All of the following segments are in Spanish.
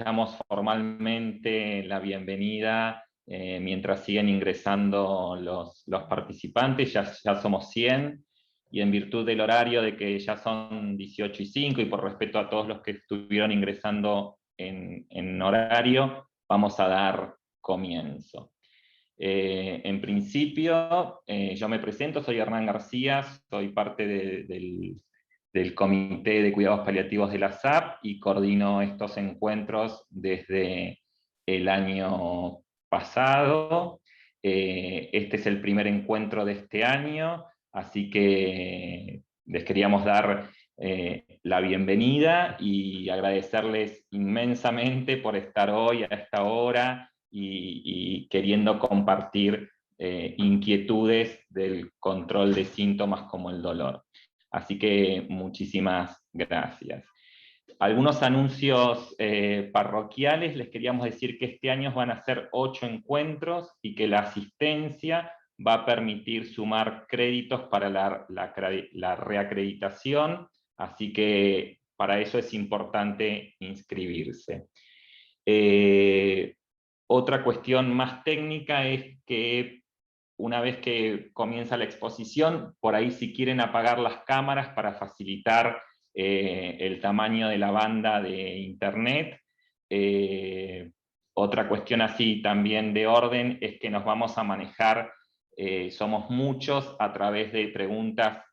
damos formalmente la bienvenida mientras siguen ingresando los participantes. Ya somos 100, y en virtud del horario de que ya son 18:05 y por respeto a todos los que estuvieron ingresando en horario, vamos a dar comienzo. En principio, yo me presento, soy Hernán García, soy parte del Comité de Cuidados Paliativos de la SAP y coordino estos encuentros desde el año pasado. Este es el primer encuentro de este año, así que les queríamos dar la bienvenida y agradecerles inmensamente por estar hoy a esta hora y queriendo compartir inquietudes del control de síntomas como el dolor. Así que muchísimas gracias. Algunos anuncios parroquiales. Les queríamos decir que este año van a ser 8 encuentros y que la asistencia va a permitir sumar créditos para la reacreditación, así que para eso es importante inscribirse. Otra cuestión más técnica es que una vez que comienza la exposición, por ahí si quieren apagar las cámaras para facilitar el tamaño de la banda de internet. Otra cuestión así también de orden es que nos vamos a manejar, somos muchos, a través de preguntas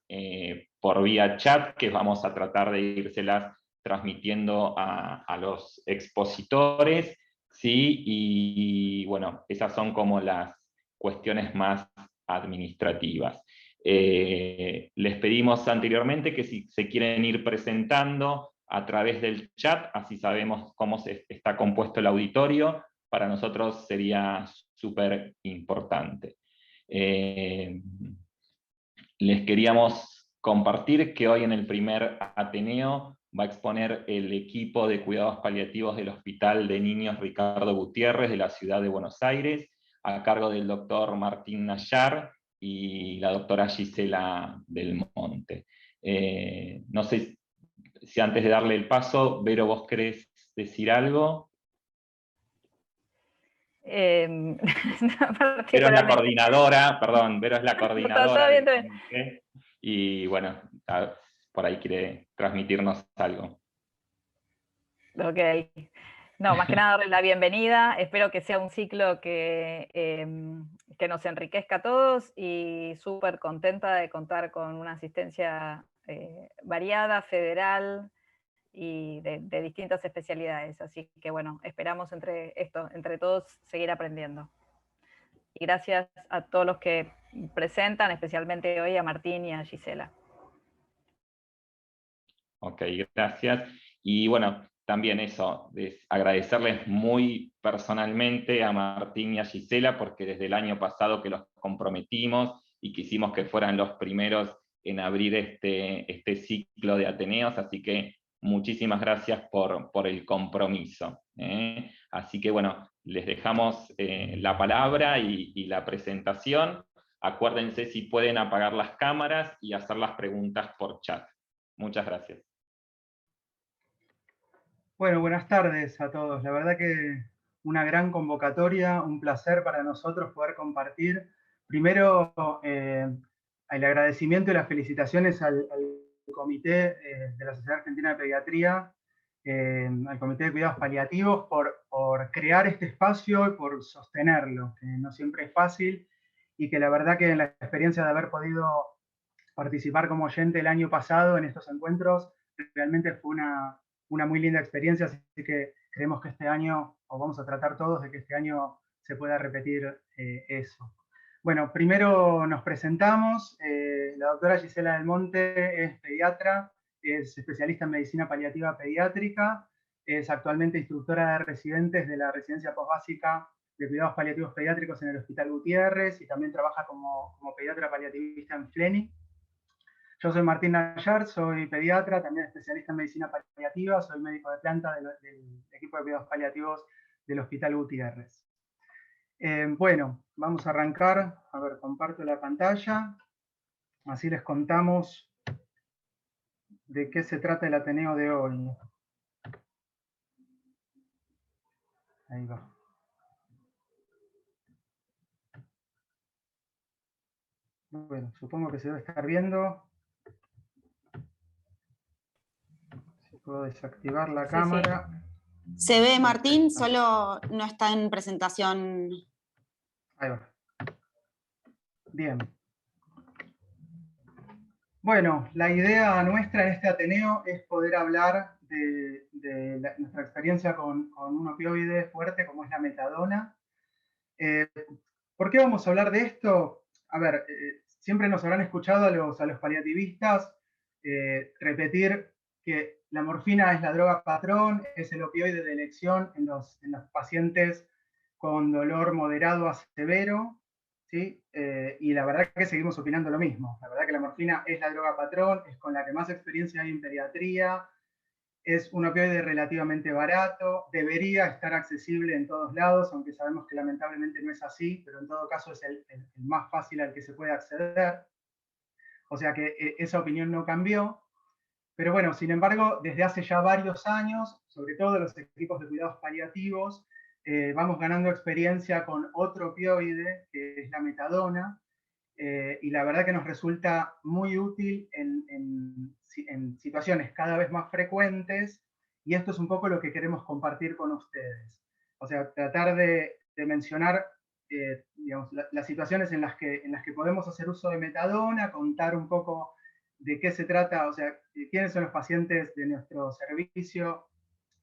por vía chat, que vamos a tratar de írselas transmitiendo a los expositores, ¿sí? Y bueno, esas son como las cuestiones más administrativas. Les pedimos anteriormente que si se quieren ir presentando a través del chat, así sabemos cómo está compuesto el auditorio, para nosotros sería súper importante. Les queríamos compartir que hoy en el primer Ateneo va a exponer el equipo de cuidados paliativos del Hospital de Niños Ricardo Gutiérrez de la ciudad de Buenos Aires, a cargo del doctor Martín Nayar y la doctora Gisela Del Monte. No sé si antes de darle el paso, Vero, ¿vos querés decir algo? Vero es la coordinadora, perdón, Vero es la coordinadora del comité, y bueno, por ahí quiere transmitirnos algo. Ok. No, más que nada darle la bienvenida. Espero que sea un ciclo que nos enriquezca a todos, y súper contenta de contar con una asistencia variada, federal y de distintas especialidades. Así que bueno, esperamos entre todos seguir aprendiendo. Y gracias a todos los que presentan, especialmente hoy a Martín y a Gisela. Ok, gracias. Y bueno, también eso, agradecerles muy personalmente a Martín y a Gisela, porque desde el año pasado que los comprometimos y quisimos que fueran los primeros en abrir este ciclo de Ateneos, así que muchísimas gracias por el compromiso. Así que bueno, les dejamos la palabra y la presentación. Acuérdense si pueden apagar las cámaras y hacer las preguntas por chat. Muchas gracias. Bueno, buenas tardes a todos. La verdad que una gran convocatoria, un placer para nosotros poder compartir. Primero, el agradecimiento y las felicitaciones al Comité de la Sociedad Argentina de Pediatría, al Comité de Cuidados Paliativos, por crear este espacio y por sostenerlo, que no siempre es fácil, y que la verdad que en la experiencia de haber podido participar como oyente el año pasado en estos encuentros, realmente fue una muy linda experiencia, así que creemos que este año, o vamos a tratar todos de que este año se pueda repetir eso. Bueno, primero nos presentamos. La doctora Gisela Del Monte es pediatra, es especialista en medicina paliativa pediátrica, es actualmente instructora de residentes de la residencia postbásica de cuidados paliativos pediátricos en el Hospital Gutiérrez, y también trabaja como pediatra paliativista en FLENI. Yo soy Martín Nayar, soy pediatra, también especialista en medicina paliativa, soy médico de planta del equipo de cuidados paliativos del Hospital Gutiérrez. Bueno, vamos a arrancar. A ver, comparto la pantalla. Así les contamos de qué se trata el Ateneo de hoy. Ahí va. Bueno, supongo que se debe estar viendo. Si puedo desactivar la cámara. Sí. Se ve, Martín, solo no está en presentación. Ahí va. Bien. Bueno, la idea nuestra en este Ateneo es poder hablar de nuestra experiencia con un opioide fuerte como es la metadona. ¿Por qué vamos a hablar de esto? A ver, siempre nos habrán escuchado a los paliativistas repetir que la morfina es la droga patrón, es el opioide de elección en los pacientes con dolor moderado a severo, ¿sí? Y la verdad que seguimos opinando lo mismo. La verdad que la morfina es la droga patrón, es con la que más experiencia hay en pediatría, es un opioide relativamente barato, debería estar accesible en todos lados, aunque sabemos que lamentablemente no es así, pero en todo caso es el más fácil al que se puede acceder. O sea que esa opinión no cambió. Pero bueno, sin embargo, desde hace ya varios años, sobre todo los equipos de cuidados paliativos, vamos ganando experiencia con otro opioide, que es la metadona, y la verdad que nos resulta muy útil en situaciones cada vez más frecuentes, y esto es un poco lo que queremos compartir con ustedes. O sea, tratar de mencionar digamos, las situaciones en las que podemos hacer uso de metadona, contar un poco de qué se trata, o sea, quiénes son los pacientes de nuestro servicio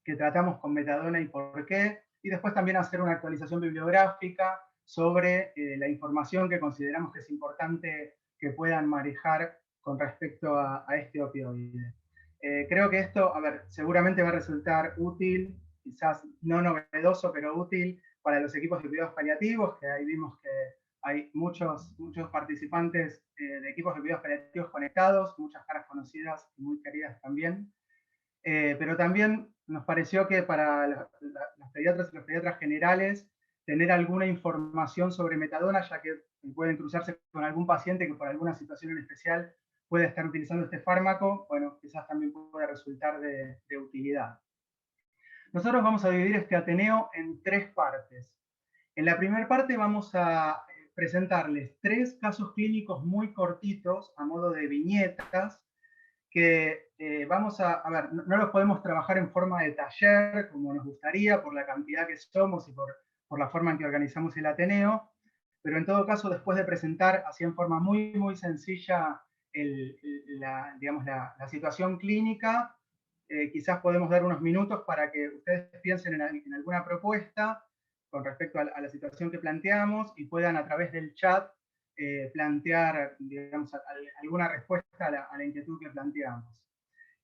que tratamos con metadona y por qué, y después también hacer una actualización bibliográfica sobre la información que consideramos que es importante que puedan manejar con respecto a este opioide. Creo que esto, a ver, seguramente va a resultar útil, quizás no novedoso, pero útil para los equipos de cuidados paliativos, que ahí vimos que hay muchos participantes de equipos de cuidados paliativos conectados, muchas caras conocidas y muy queridas también. Pero también nos pareció que para los pediatras y los pediatras generales, tener alguna información sobre metadona, ya que pueden cruzarse con algún paciente que por alguna situación en especial puede estar utilizando este fármaco, bueno, quizás también puede resultar de utilidad. Nosotros vamos a dividir este Ateneo en 3 partes. En la primera parte vamos a presentarles 3 casos clínicos muy cortitos, a modo de viñetas, que vamos a ver, no los podemos trabajar en forma de taller, como nos gustaría, por la cantidad que somos y por la forma en que organizamos el Ateneo, pero en todo caso, después de presentar así en forma muy, muy sencilla digamos, la situación clínica, quizás podemos dar unos minutos para que ustedes piensen en alguna propuesta con respecto a la situación que planteamos y puedan a través del chat plantear, digamos, alguna respuesta a la inquietud que planteamos.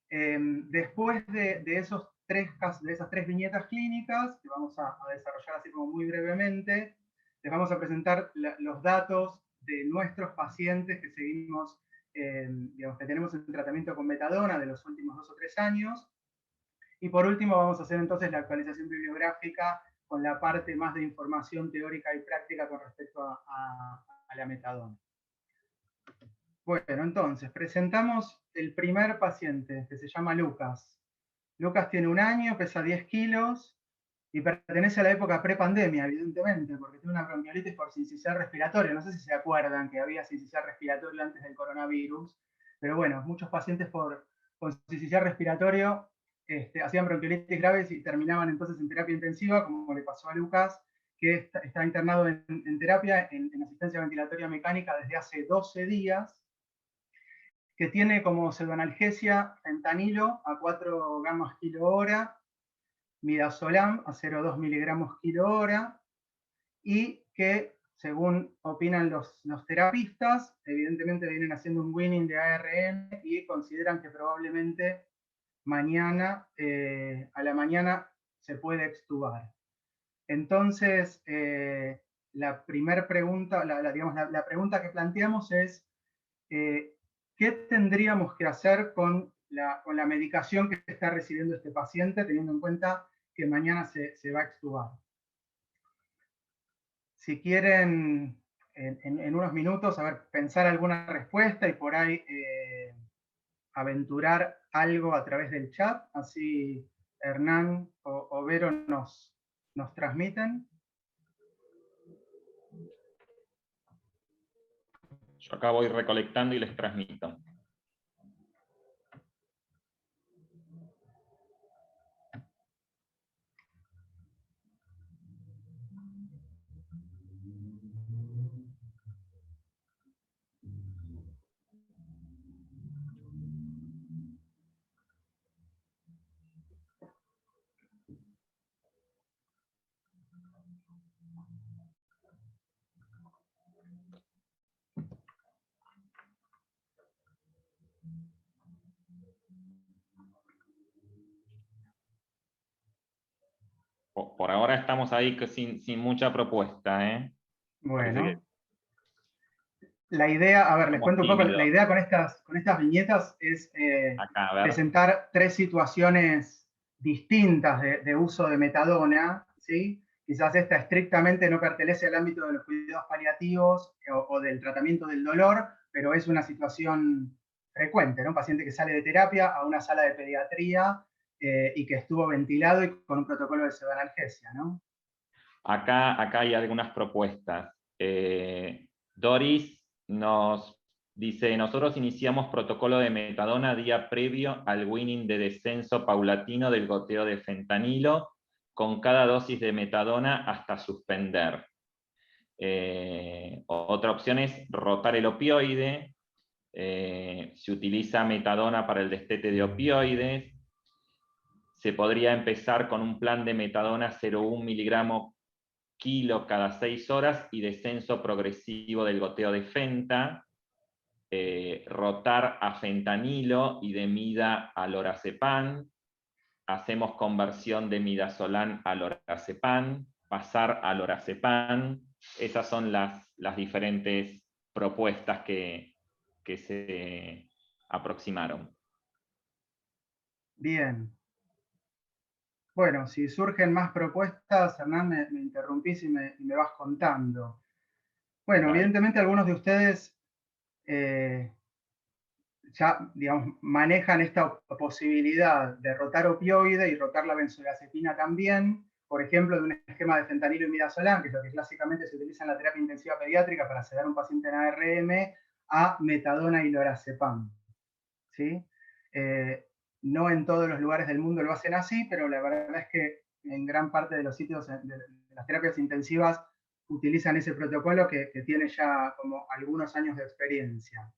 Después de esas 3 viñetas clínicas, que vamos a desarrollar así como muy brevemente, les vamos a presentar los datos de nuestros pacientes que seguimos, digamos, que tenemos en tratamiento con metadona de los últimos 2 o 3 años. Y por último vamos a hacer entonces la actualización bibliográfica con la parte más de información teórica y práctica con respecto a la metadona. Bueno, entonces, presentamos el primer paciente, que se llama Lucas. Lucas tiene 1 año, pesa 10 kilos, y pertenece a la época prepandemia, evidentemente, porque tiene una bronquiolitis por sincicial respiratorio. No sé si se acuerdan que había sincicial respiratorio antes del coronavirus, pero bueno, muchos pacientes con sincicial respiratorio hacían bronquiolitis graves y terminaban entonces en terapia intensiva, como le pasó a Lucas, que está internado en terapia, en asistencia ventilatoria mecánica desde hace 12 días, que tiene como pseudoanalgesia fentanilo a 4 gamas kilo hora, midazolam a 0,2 miligramos kilo hora, y que, según opinan los terapistas, evidentemente vienen haciendo un winning de ARN y consideran que probablemente mañana, a la mañana, se puede extubar. Entonces, la primera pregunta, la pregunta que planteamos es, ¿qué tendríamos que hacer con la medicación que está recibiendo este paciente, teniendo en cuenta que mañana se va a extubar? Si quieren, en unos minutos, a ver, pensar alguna respuesta y por ahí aventurar algo a través del chat, así Hernán o Vero nos ¿Nos transmiten? Yo acá voy recolectando y les transmito. Por ahora estamos ahí sin mucha propuesta, ¿eh? Bueno. La idea, a ver, les cuento un poco, la idea con estas viñetas es acá, a ver. presentar 3 situaciones distintas de uso de metadona, ¿sí? Quizás esta estrictamente no pertenece al ámbito de los cuidados paliativos o del tratamiento del dolor, pero es una situación frecuente, ¿no? Un paciente que sale de terapia a una sala de pediatría y que estuvo ventilado y con un protocolo de pseudoanalgesia, ¿no? Acá hay algunas propuestas. Doris nos dice, nosotros iniciamos protocolo de metadona día previo al weaning de descenso paulatino del goteo de fentanilo, con cada dosis de metadona hasta suspender. Otra opción es rotar el opioide. Se utiliza metadona para el destete de opioides. Se podría empezar con un plan de metadona 0,1 miligramos kilo cada 6 horas y descenso progresivo del goteo de fenta, rotar a fentanilo y de mida a lorazepam, hacemos conversión de midazolam a lorazepam, pasar a lorazepam. Esas son las diferentes propuestas que se aproximaron. Bien. Bueno, si surgen más propuestas, Hernán, me interrumpís y me vas contando. Bueno, Vale. Evidentemente algunos de ustedes ya, digamos, manejan esta posibilidad de rotar opioide y rotar la benzodiazepina también, por ejemplo, de un esquema de fentanilo y midazolam, que es lo que clásicamente se utiliza en la terapia intensiva pediátrica para sedar a un paciente en ARM, a metadona y lorazepam. ¿Sí? No en todos los lugares del mundo lo hacen así, pero la verdad es que en gran parte de los sitios de las terapias intensivas utilizan ese protocolo que tiene ya como algunos años de experiencia.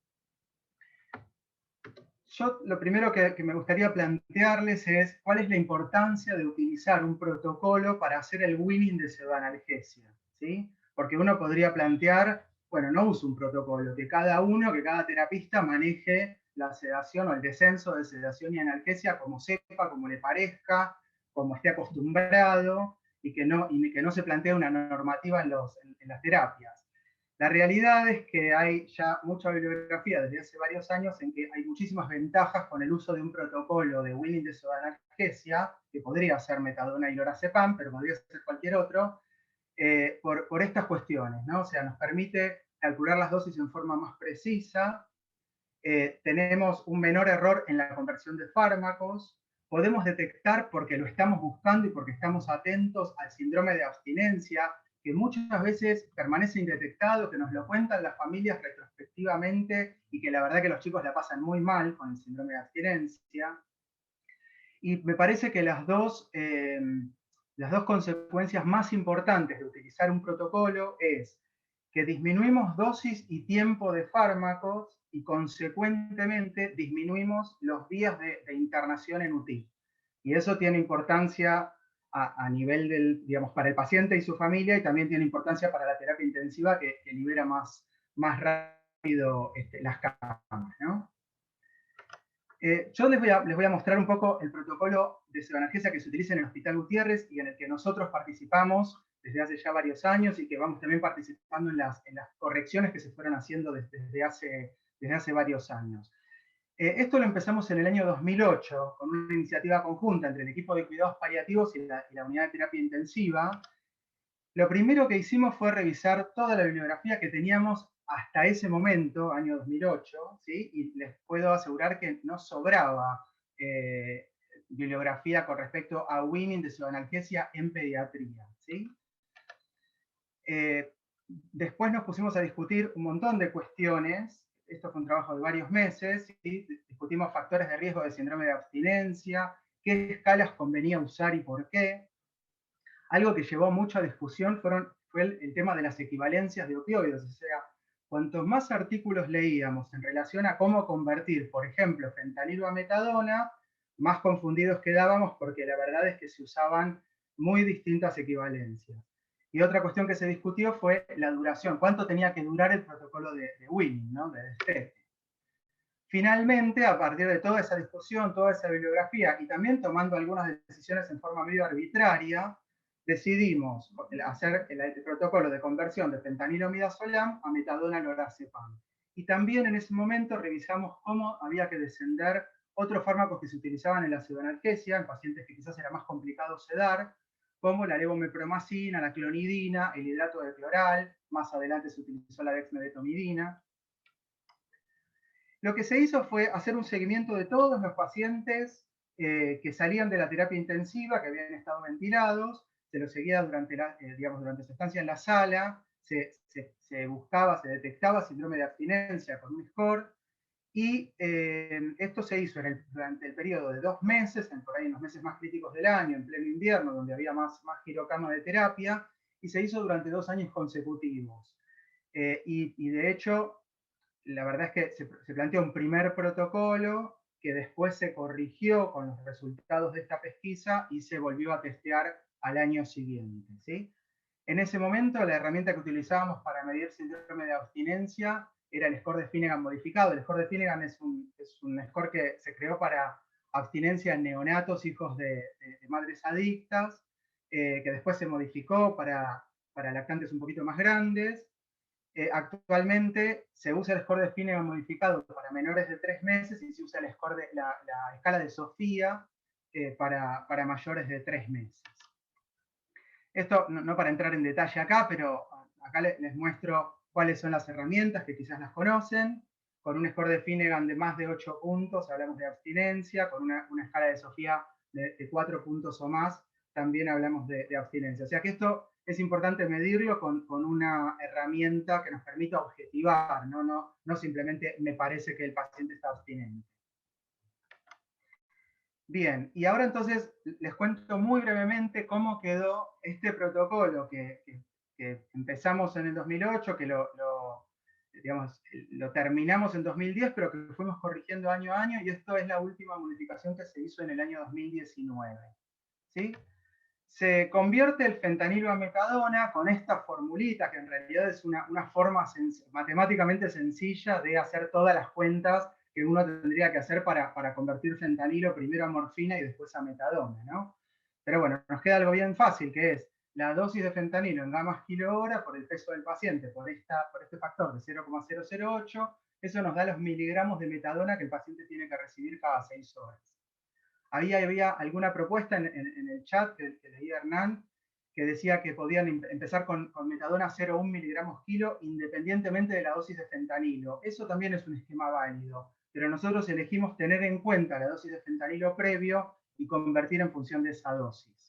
Yo lo primero que me gustaría plantearles es cuál es la importancia de utilizar un protocolo para hacer el weaning de pseudoanalgesia, ¿sí? Porque uno podría plantear, bueno, no uso un protocolo, que cada terapista maneje la sedación o el descenso de sedación y analgesia como sepa, como le parezca, como esté acostumbrado, y que no se plantee una normativa en las terapias. La realidad es que hay ya mucha bibliografía desde hace varios años en que hay muchísimas ventajas con el uso de un protocolo de weaning de pseudoanalgesia, que podría ser metadona y lorazepam, pero podría ser cualquier otro, por estas cuestiones, ¿no? O sea, nos permite calcular las dosis en forma más precisa, tenemos un menor error en la conversión de fármacos, podemos detectar porque lo estamos buscando y porque estamos atentos al síndrome de abstinencia, que muchas veces permanece indetectado, que nos lo cuentan las familias retrospectivamente y que la verdad que los chicos la pasan muy mal con el síndrome de abstinencia. Y me parece que las dos consecuencias más importantes de utilizar un protocolo es que disminuimos dosis y tiempo de fármacos y consecuentemente disminuimos los días de internación en UTI. Y eso tiene importancia a nivel para el paciente y su familia, y también tiene importancia para la terapia intensiva que libera más rápido las camas, ¿no? Yo les voy a mostrar un poco el protocolo de pseudoanalgesia que se utiliza en el Hospital Gutiérrez y en el que nosotros participamos desde hace ya varios años y que vamos también participando en las correcciones que se fueron haciendo desde hace varios años. Esto lo empezamos en el año 2008 con una iniciativa conjunta entre el equipo de cuidados paliativos y la unidad de terapia intensiva. Lo primero que hicimos fue revisar toda la bibliografía que teníamos hasta ese momento, año 2008, ¿sí? Y les puedo asegurar que no sobraba bibliografía con respecto a Winning de pseudoanalgesia en pediatría, ¿sí? Después nos pusimos a discutir un montón de cuestiones. Esto fue un trabajo de varios meses, ¿sí? Discutimos factores de riesgo de síndrome de abstinencia, qué escalas convenía usar y por qué. Algo que llevó mucho a discusión fue el tema de las equivalencias de opioides, o sea, cuantos más artículos leíamos en relación a cómo convertir, por ejemplo, fentanilo a metadona, más confundidos quedábamos porque la verdad es que se usaban muy distintas equivalencias. Y otra cuestión que se discutió fue la duración, cuánto tenía que durar el protocolo de Winning, ¿no? De destete. Finalmente, a partir de toda esa discusión, toda esa bibliografía, y también tomando algunas decisiones en forma medio arbitraria, decidimos hacer el protocolo de conversión de fentanilo midazolam a metadona lorazepam. Y también en ese momento revisamos cómo había que descender otros fármacos que se utilizaban en la pseudoanalgesia, en pacientes que quizás era más complicado sedar, como la levomepromacina, la clonidina, el hidrato de cloral, más adelante se utilizó la dexmedetomidina. Lo que se hizo fue hacer un seguimiento de todos los pacientes que salían de la terapia intensiva, que habían estado ventilados, se los seguía durante su estancia en la sala, se buscaba, se detectaba síndrome de abstinencia con un score, y esto se hizo durante el periodo de 2 meses, por ahí en los meses más críticos del año, en pleno invierno, donde había más girocama de terapia, y se hizo durante 2 años consecutivos. Y de hecho, la verdad es que se planteó un primer protocolo que después se corrigió con los resultados de esta pesquisa y se volvió a testear al año siguiente, ¿sí? En ese momento, la herramienta que utilizábamos para medir síndrome de abstinencia era el score de Finnegan modificado. El score de Finnegan es un score que se creó para abstinencia en neonatos, hijos de madres adictas, que después se modificó para lactantes un poquito más grandes. Actualmente se usa el score de Finnegan modificado para menores de 3 meses y se usa el score de la escala de Sofía para mayores de 3 meses. Esto no para entrar en detalle acá, pero acá les muestro cuáles son las herramientas que quizás las conocen. Con un score de Finnegan de más de 8 puntos hablamos de abstinencia, con una escala de Sofía de 4 puntos o más también hablamos de abstinencia. O sea que esto es importante medirlo con una herramienta que nos permita objetivar, no simplemente me parece que el paciente está abstinente. Bien, y ahora entonces les cuento muy brevemente cómo quedó este protocolo que empezamos en el 2008, que lo terminamos en 2010, pero que fuimos corrigiendo año a año, y esto es la última modificación que se hizo en el año 2019. ¿Sí? Se convierte el fentanilo a metadona con esta formulita, que en realidad es una forma matemáticamente sencilla de hacer todas las cuentas que uno tendría que hacer para convertir fentanilo primero a morfina y después a metadona, ¿no? Pero bueno, nos queda algo bien fácil, que es la dosis de fentanilo en gamas kilo-hora por el peso del paciente, por este factor de 0,008, eso nos da los miligramos de metadona que el paciente tiene que recibir cada 6 horas. Había alguna propuesta en el chat que leía Hernán, que decía que podían empezar con metadona 0,1 miligramos kilo independientemente de la dosis de fentanilo. Eso también es un esquema válido, pero nosotros elegimos tener en cuenta la dosis de fentanilo previo y convertir en función de esa dosis.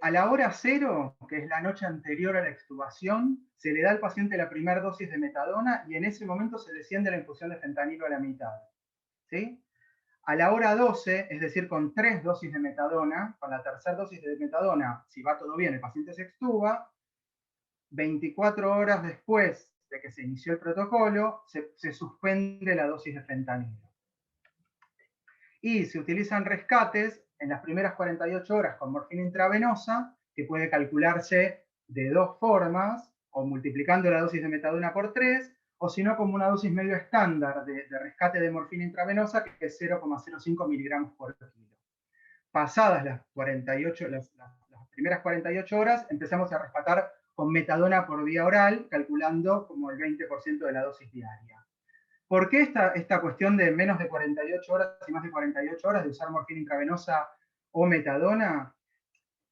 A la hora 0, que es la noche anterior a la extubación, se le da al paciente la primera dosis de metadona y en ese momento se desciende la infusión de fentanilo a la mitad. ¿Sí? A la hora 12, es decir, con 3 dosis de metadona, con la tercera dosis de metadona, si va todo bien, el paciente se extuba, 24 horas después de que se inició el protocolo, se suspende la dosis de fentanilo. Y se utilizan rescates en las primeras 48 horas con morfina intravenosa, que puede calcularse de 2 formas, o multiplicando la dosis de metadona por 3, o si no como una dosis medio estándar de rescate de morfina intravenosa, que es 0,05 miligramos por kilo. Pasadas las primeras 48 horas, empezamos a rescatar con metadona por vía oral, calculando como el 20% de la dosis diaria. ¿Por qué esta cuestión de menos de 48 horas y más de 48 horas de usar morfina intravenosa o metadona?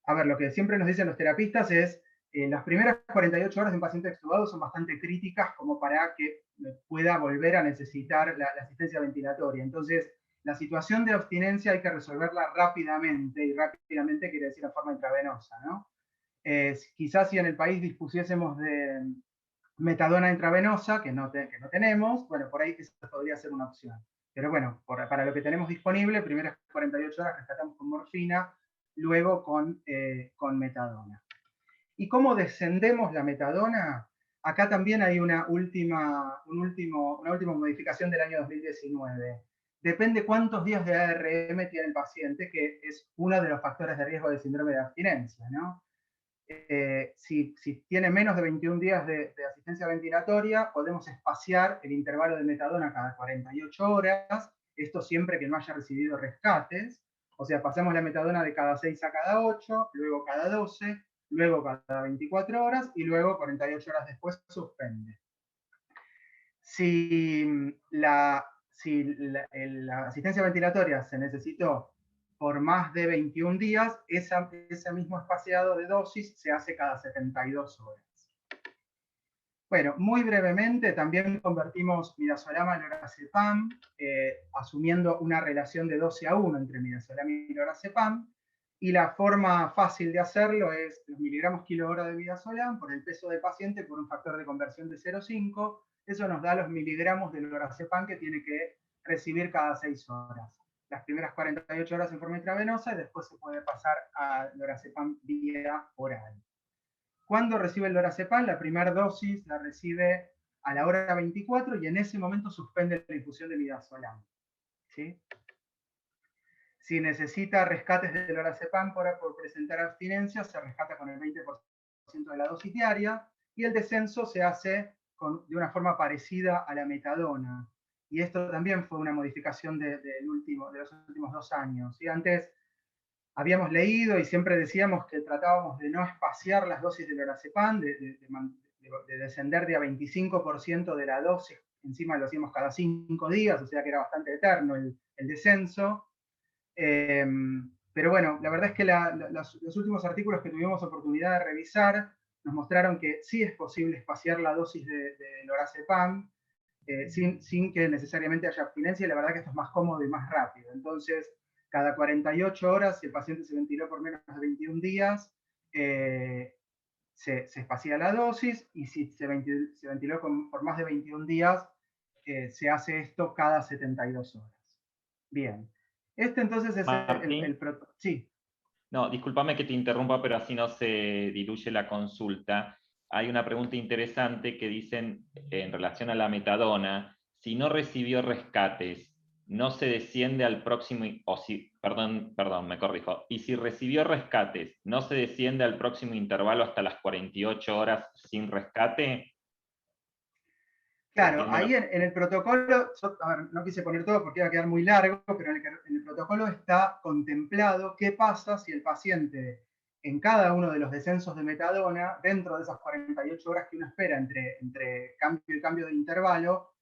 A ver, lo que siempre nos dicen los terapistas es las primeras 48 horas de un paciente extubado son bastante críticas como para que pueda volver a necesitar la asistencia ventilatoria. Entonces, la situación de abstinencia hay que resolverla rápidamente, y rápidamente quiere decir de forma intravenosa, ¿no? Quizás si en el país dispusiésemos de metadona intravenosa, que no tenemos, bueno, por ahí esa podría ser una opción. Pero bueno, para lo que tenemos disponible, primeras 48 horas rescatamos con morfina, luego con metadona. ¿Y cómo descendemos la metadona? Acá también hay una última modificación del año 2019. Depende cuántos días de ARM tiene el paciente, que es uno de los factores de riesgo del síndrome de abstinencia, ¿no? Si tiene menos de 21 días de asistencia ventilatoria, podemos espaciar el intervalo de metadona cada 48 horas, esto siempre que no haya recibido rescates, o sea, pasamos la metadona de cada 6 a cada 8, luego cada 12, luego cada 24 horas, y luego 48 horas después suspende. Si la asistencia ventilatoria se necesitó por más de 21 días, ese mismo espaciado de dosis se hace cada 72 horas. Bueno, muy brevemente, también convertimos midazolam en lorazepam, asumiendo una relación de 12:1 entre midazolam y lorazepam, y la forma fácil de hacerlo es los miligramos kilo-hora de midazolam por el peso del paciente por un factor de conversión de 0,5, eso nos da los miligramos de lorazepam que tiene que recibir cada 6 horas. Las primeras 48 horas en forma intravenosa y después se puede pasar a lorazepam vía oral. ¿Cuándo recibe el lorazepam? La primera dosis la recibe a la hora 24 y en ese momento suspende la infusión de midazolam, ¿sí? Si necesita rescates de lorazepam por presentar abstinencia, se rescata con el 20% de la dosis diaria y el descenso se hace de una forma parecida a la metadona. Y esto también fue una modificación de los últimos 2 años. ¿Sí? Antes habíamos leído y siempre decíamos que tratábamos de no espaciar las dosis de lorazepam, de descender de a 25% de la dosis, encima lo hacíamos cada 5 días, o sea que era bastante eterno el descenso. Pero bueno, la verdad es que los últimos artículos que tuvimos oportunidad de revisar nos mostraron que sí es posible espaciar la dosis de lorazepam sin que necesariamente haya abstinencia, y la verdad que esto es más cómodo y más rápido. Entonces, cada 48 horas, si el paciente se ventiló por menos de 21 días, se espacia la dosis, y si se ventiló por más de 21 días, se hace esto cada 72 horas. Bien. Este entonces es el protocolo. Sí. No, discúlpame que te interrumpa, pero así no se diluye la consulta. Hay una pregunta interesante que dicen en relación a la metadona, si no recibió rescates, no se desciende al próximo, perdón, me corrijo, y si recibió rescates, no se desciende al próximo intervalo hasta las 48 horas sin rescate. Claro, ahí en el protocolo, a ver, no quise poner todo porque iba a quedar muy largo, pero en el protocolo está contemplado qué pasa si el paciente en cada uno de los descensos de metadona, dentro de esas 48 horas que uno espera entre cambio y cambio de intervalo,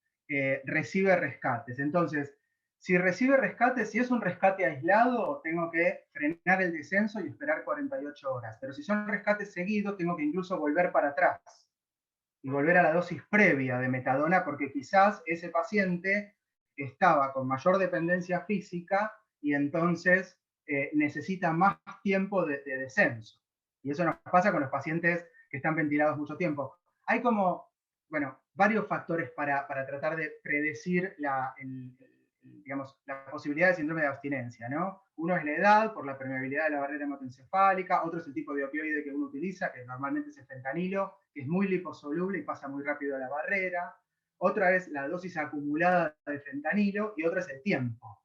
recibe rescates. Entonces, si recibe rescates, si es un rescate aislado, tengo que frenar el descenso y esperar 48 horas. Pero si son rescates seguidos, tengo que incluso volver para atrás y volver a la dosis previa de metadona, porque quizás ese paciente estaba con mayor dependencia física y entonces necesita más tiempo de descenso. Y eso nos pasa con los pacientes que están ventilados mucho tiempo. Hay como, bueno, varios factores para tratar de predecir la posibilidad de síndrome de abstinencia, ¿no? Uno es la edad, por la permeabilidad de la barrera hematoencefálica, otro es el tipo de opioide que uno utiliza, que normalmente es el fentanilo, que es muy liposoluble y pasa muy rápido a la barrera. Otra es la dosis acumulada de fentanilo y otra es el tiempo.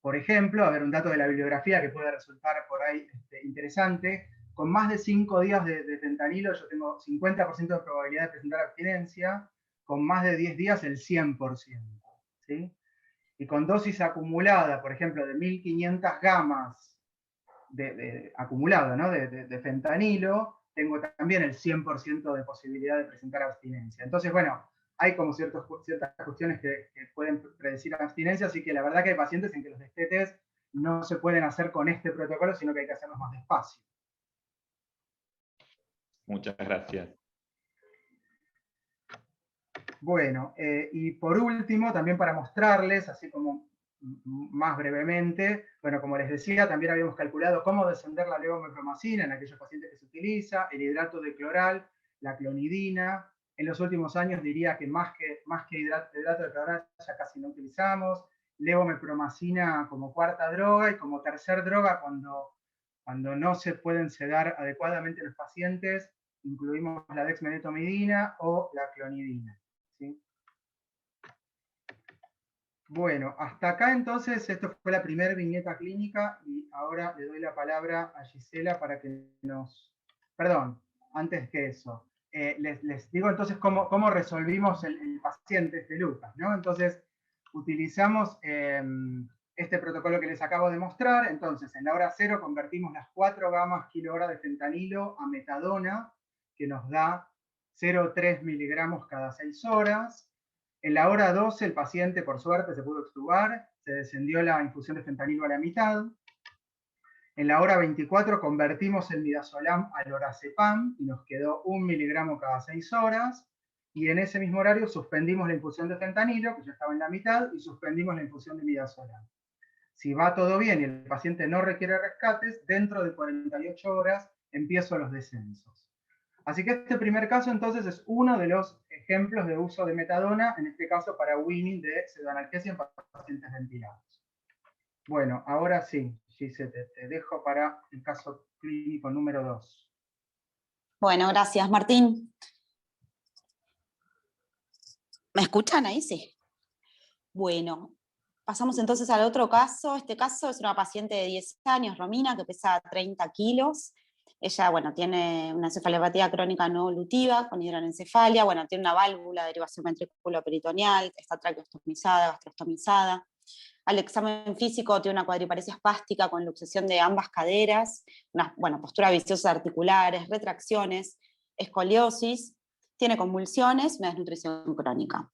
Por ejemplo, a ver, un dato de la bibliografía que puede resultar por ahí interesante, con más de 5 días de fentanilo yo tengo 50% de probabilidad de presentar abstinencia, con más de 10 días el 100%. ¿Sí? Y con dosis acumulada, por ejemplo, de 1500 gamas acumulada, ¿no? de fentanilo, tengo también el 100% de posibilidad de presentar abstinencia. Entonces, bueno, hay como ciertas cuestiones que pueden predecir abstinencia, así que la verdad que hay pacientes en que los destetes no se pueden hacer con este protocolo, sino que hay que hacerlos más despacio. Muchas gracias. Bueno, y por último, también para mostrarles, así como más brevemente, bueno, como les decía, también habíamos calculado cómo descender la levomepromacina en aquellos pacientes que se utiliza, el hidrato de cloral, la clonidina. En los últimos años diría que más que hidrato de cloral ya casi no utilizamos. Levomepromacina como cuarta droga, y como tercer droga cuando no se pueden sedar adecuadamente los pacientes, incluimos la dexmedetomidina o la clonidina, ¿sí? Bueno, hasta acá entonces, esto fue la primera viñeta clínica, y ahora le doy la palabra a Gisela para que nos... Perdón, antes que eso, les digo entonces cómo resolvimos el paciente Lucas, ¿no? Entonces, utilizamos este protocolo que les acabo de mostrar. Entonces, en la hora 0 convertimos las 4 gamas kilo-hora de fentanilo a metadona, que nos da 0,3 miligramos cada 6 horas. En la hora 12 el paciente, por suerte, se pudo extubar, se descendió la infusión de fentanilo a la mitad. En la hora 24 convertimos el midazolam al lorazepam y nos quedó 1 miligramo cada 6 horas. Y en ese mismo horario suspendimos la infusión de fentanilo, que ya estaba en la mitad, y suspendimos la infusión de midazolam. Si va todo bien y el paciente no requiere rescates, dentro de 48 horas empiezo los descensos. Así que este primer caso entonces es uno de los ejemplos de uso de metadona, en este caso para weaning de pseudoanalgesia en pacientes ventilados. Bueno, ahora sí, Giselle, te dejo para el caso clínico número 2. Bueno, gracias, Martín. ¿Me escuchan ahí? Sí. Bueno, pasamos entonces al otro caso. Este caso es una paciente de 10 años, Romina, que pesa 30 kilos. Ella, bueno, tiene una encefalopatía crónica no evolutiva con hidranencefalia, bueno, tiene una válvula de derivación ventrículo-peritoneal, está traqueostomizada, gastrostomizada. Al examen físico tiene una cuadriparesia espástica con luxación de ambas caderas, una postura viciosa de articulares, retracciones, escoliosis, tiene convulsiones, una desnutrición crónica.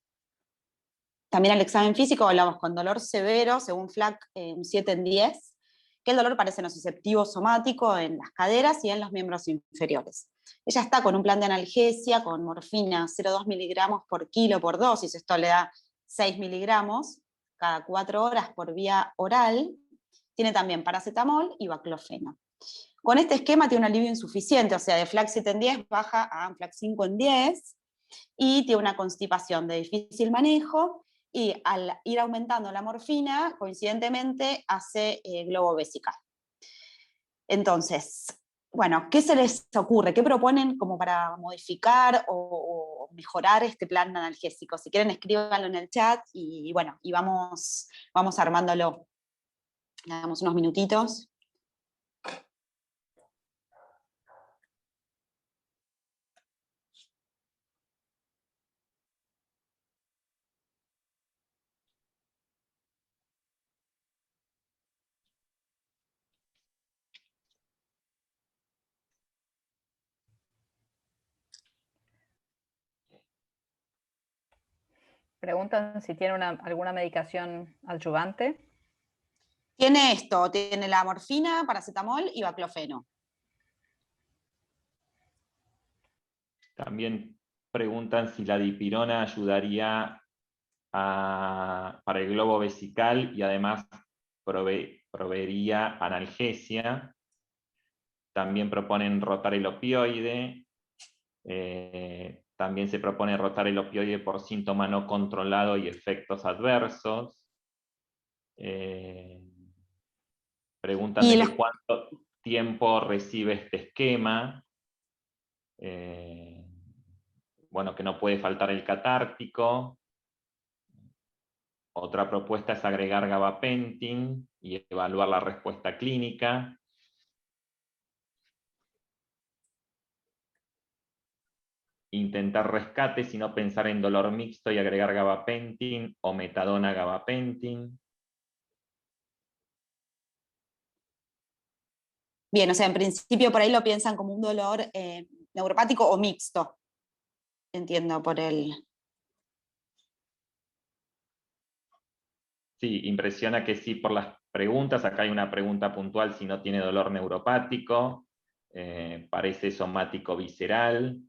También al examen físico hablamos con dolor severo, según FLAC un 7 en 10, que el dolor parece nociceptivo somático en las caderas y en los miembros inferiores. Ella está con un plan de analgesia, con morfina 0,2 miligramos por kilo por dosis, esto le da 6 miligramos cada 4 horas por vía oral. Tiene también paracetamol y baclofeno. Con este esquema tiene un alivio insuficiente, o sea, de FLAC 7 en 10 baja a FLAC 5 en 10, y tiene una constipación de difícil manejo, y al ir aumentando la morfina, coincidentemente hace globo vesical. Entonces, bueno, ¿qué se les ocurre? ¿Qué proponen como para modificar o mejorar este plan analgésico? Si quieren, escríbanlo en el chat y bueno, y vamos armándolo. Le damos unos minutitos. Preguntan si tiene alguna medicación adyuvante. Tiene esto, tiene la morfina, paracetamol y baclofeno. También preguntan si la dipirona ayudaría para el globo vesical y además proveería analgesia. También proponen rotar el opioide. También se propone rotar el opioide por síntoma no controlado y efectos adversos. Preguntan desde cuánto tiempo recibe este esquema. Bueno, que no puede faltar el catártico. Otra propuesta es agregar gabapentin y evaluar la respuesta clínica. Intentar rescate, sino pensar en dolor mixto y agregar gabapentin o metadona gabapentin. Bien, o sea, en principio por ahí lo piensan como un dolor neuropático o mixto. Entiendo por el... Sí, impresiona que sí por las preguntas. Acá hay una pregunta puntual si no tiene dolor neuropático. Parece somático visceral.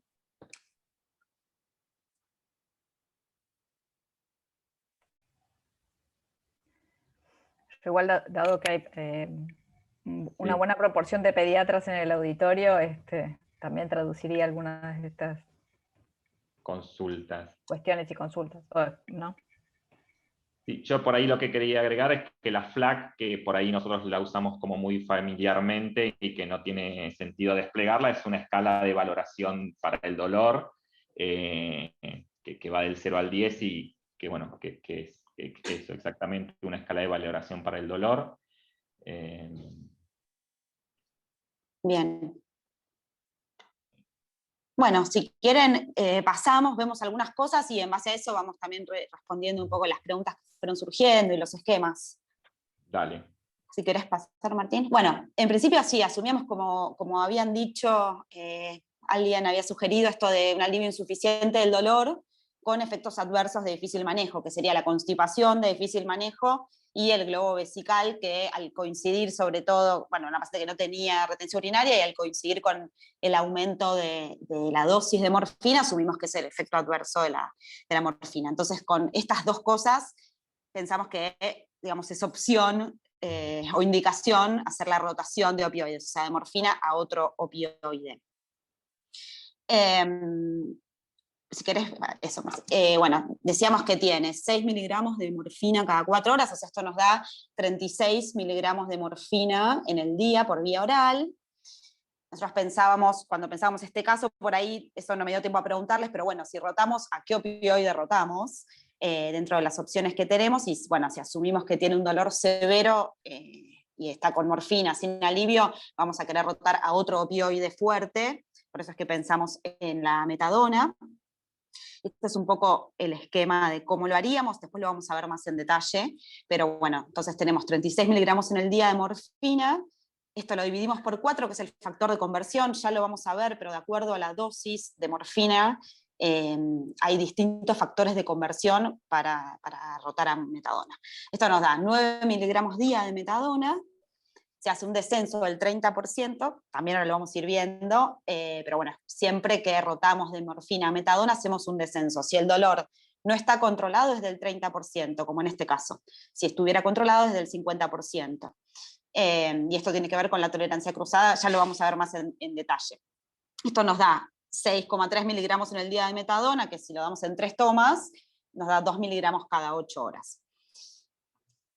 igual dado que hay una Sí. buena proporción de pediatras en el auditorio, también traduciría algunas de estas Consultas. cuestiones y consultas, ¿no? Sí, yo por ahí lo que quería agregar es que la FLAC, que por ahí nosotros la usamos como muy familiarmente y que no tiene sentido desplegarla, es una escala de valoración para el dolor que va del 0 al 10 y que, bueno, que es eso exactamente, una escala de valoración para el dolor. Bien. Bueno, si quieren, pasamos, vemos algunas cosas y en base a eso vamos también respondiendo un poco las preguntas que fueron surgiendo y los esquemas. Dale. Si querés pasar, Martín. Bueno, en principio sí, asumíamos como habían dicho, alguien había sugerido esto de un alivio insuficiente del dolor con efectos adversos de difícil manejo, que sería la constipación de difícil manejo y el globo vesical, que al coincidir sobre todo, bueno, una paciente que no tenía retención urinaria y al coincidir con el aumento de la dosis de morfina, asumimos que es el efecto adverso de la morfina. Entonces, con estas dos cosas, pensamos que, digamos, es opción o indicación hacer la rotación de opioides, o sea, de morfina a otro opioide. Si querés, eso más. Bueno, decíamos que tiene 6 miligramos de morfina cada 4 horas, o sea, esto nos da 36 miligramos de morfina en el día por vía oral. Nosotros pensábamos, cuando pensábamos este caso, por ahí, eso no me dio tiempo a preguntarles, pero bueno, si rotamos, ¿a qué opioide rotamos? Dentro de las opciones que tenemos, y bueno, si asumimos que tiene un dolor severo y está con morfina sin alivio, vamos a querer rotar a otro opioide fuerte, por eso es que pensamos en la metadona. Este es un poco el esquema de cómo lo haríamos, después lo vamos a ver más en detalle, pero bueno, entonces tenemos 36 miligramos en el día de morfina, esto lo dividimos por 4, que es el factor de conversión, ya lo vamos a ver, pero de acuerdo a la dosis de morfina, hay distintos factores de conversión para rotar a metadona. Esto nos da 9 miligramos día de metadona, se hace un descenso del 30%, también ahora lo vamos a ir viendo, pero bueno, siempre que rotamos de morfina a metadona hacemos un descenso. Si el dolor no está controlado es del 30%, como en este caso. Si estuviera controlado es del 50%. Y esto tiene que ver con la tolerancia cruzada, ya lo vamos a ver más en detalle. Esto nos da 6,3 miligramos en el día de metadona, que si lo damos en 3 tomas, nos da 2 miligramos cada 8 horas.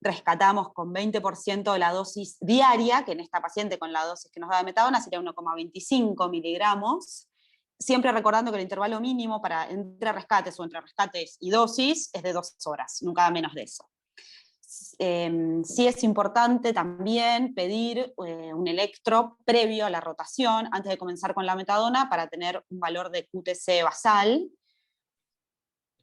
Rescatamos con 20% de la dosis diaria, que en esta paciente con la dosis que nos da de metadona sería 1,25 miligramos, siempre recordando que el intervalo mínimo para entre rescates o entre rescates y dosis es de 2 horas, nunca menos de eso. Sí es importante también pedir un electro previo a la rotación, antes de comenzar con la metadona, para tener un valor de QTc basal.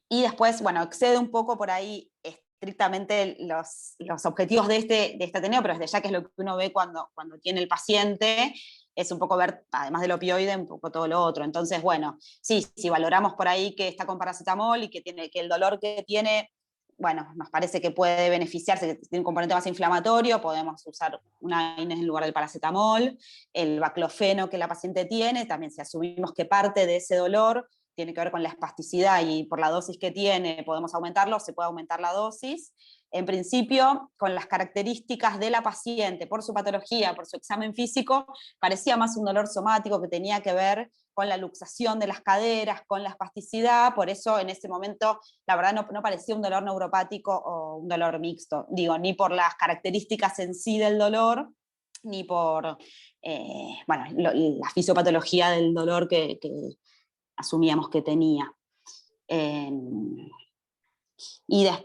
Y después, bueno, excede un poco por ahí estrictamente los objetivos de este Ateneo, pero desde ya que es lo que uno ve cuando tiene el paciente, es un poco ver, además del opioide, un poco todo lo otro. Entonces, bueno, sí, si valoramos por ahí que está con paracetamol y que el dolor que tiene, bueno, nos parece que puede beneficiarse, que tiene un componente más inflamatorio, podemos usar una AINES en lugar del paracetamol, el baclofeno que la paciente tiene, también si asumimos que parte de ese dolor tiene que ver con la espasticidad y por la dosis que tiene podemos aumentarlo, se puede aumentar la dosis. En principio, con las características de la paciente, por su patología, por su examen físico, parecía más un dolor somático que tenía que ver con la luxación de las caderas, con la espasticidad, por eso en ese momento la verdad no parecía un dolor neuropático o un dolor mixto, digo, ni por las características en sí del dolor, ni por bueno, la fisiopatología del dolor que asumíamos que tenía.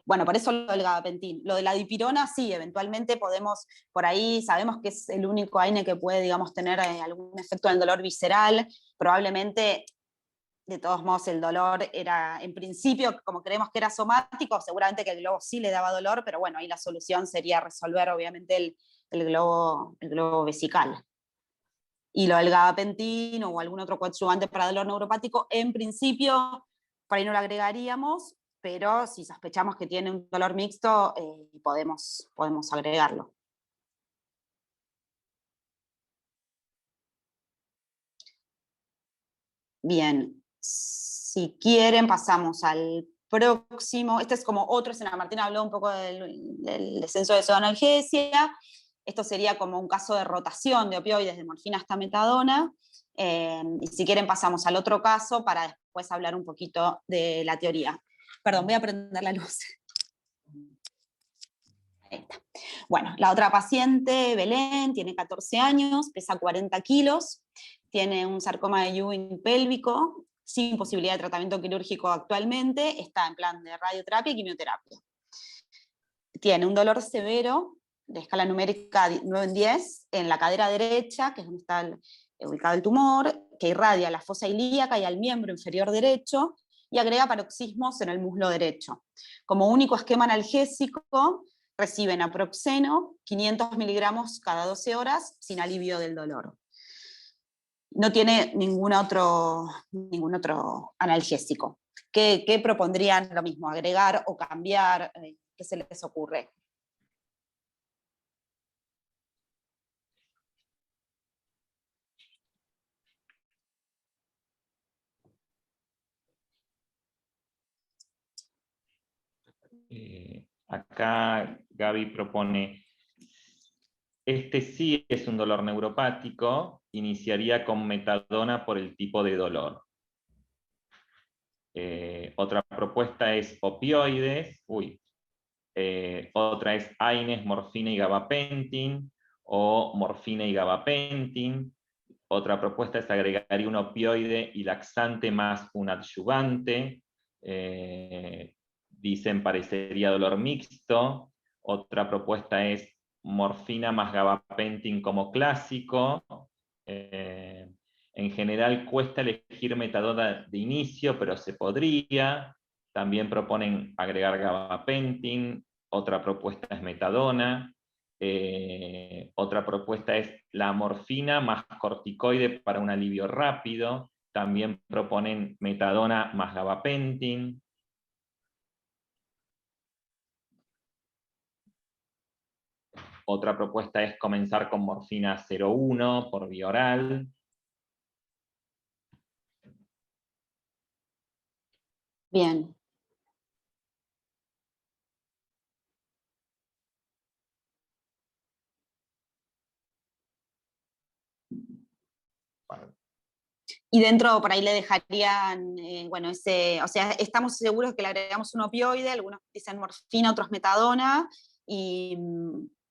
Bueno, por eso lo del gabapentin. Lo de la dipirona, sí, eventualmente podemos, por ahí sabemos que es el único AINE que puede, digamos, tener algún efecto en el dolor visceral. Probablemente, de todos modos, el dolor era, en principio, como creemos que era somático, seguramente que el globo sí le daba dolor, pero bueno, ahí la solución sería resolver, obviamente, el globo vesical. Y lo del gabapentin o algún otro coadyuvante para dolor neuropático, en principio, por ahí no lo agregaríamos, pero si sospechamos que tiene un dolor mixto, podemos agregarlo. Bien, si quieren pasamos al próximo, este es como otro escenario. Martín habló un poco del descenso de pseudoanalgesia. Esto sería como un caso de rotación de opioides, de morfina hasta metadona. Y si quieren pasamos al otro caso para después hablar un poquito de la teoría. Perdón, voy a prender la luz. Ahí está. Bueno, la otra paciente, Belén, tiene 14 años, pesa 40 kilos, tiene un sarcoma de Ewing pélvico, sin posibilidad de tratamiento quirúrgico actualmente, está en plan de radioterapia y quimioterapia. Tiene un dolor severo, de escala numérica 9 en 10, en la cadera derecha, que es donde está ubicado el tumor, que irradia a la fosa ilíaca y al miembro inferior derecho, y agrega paroxismos en el muslo derecho. Como único esquema analgésico, reciben naproxeno, 500 miligramos cada 12 horas, sin alivio del dolor. No tiene ningún otro analgésico. ¿Qué propondrían lo mismo? ¿Agregar o cambiar? ¿Qué se les ocurre? Acá Gaby propone, este sí es un dolor neuropático, iniciaría con metadona por el tipo de dolor. Otra propuesta es opioides, otra es AINES, morfina y gabapentin, o morfina y gabapentin. Otra propuesta es agregaría un opioide y laxante más un adyuvante. Dicen parecería dolor mixto. Otra propuesta es morfina más gabapentin como clásico. En general cuesta elegir metadona de inicio, pero se podría. También proponen agregar gabapentin. Otra propuesta es metadona. Otra propuesta es la morfina más corticoide para un alivio rápido. También proponen metadona más gabapentin. Otra propuesta es comenzar con morfina 0,1 por vía oral. Bien. Y dentro por ahí le dejarían, bueno, o sea, estamos seguros que le agregamos un opioide, algunos dicen morfina, otros metadona, y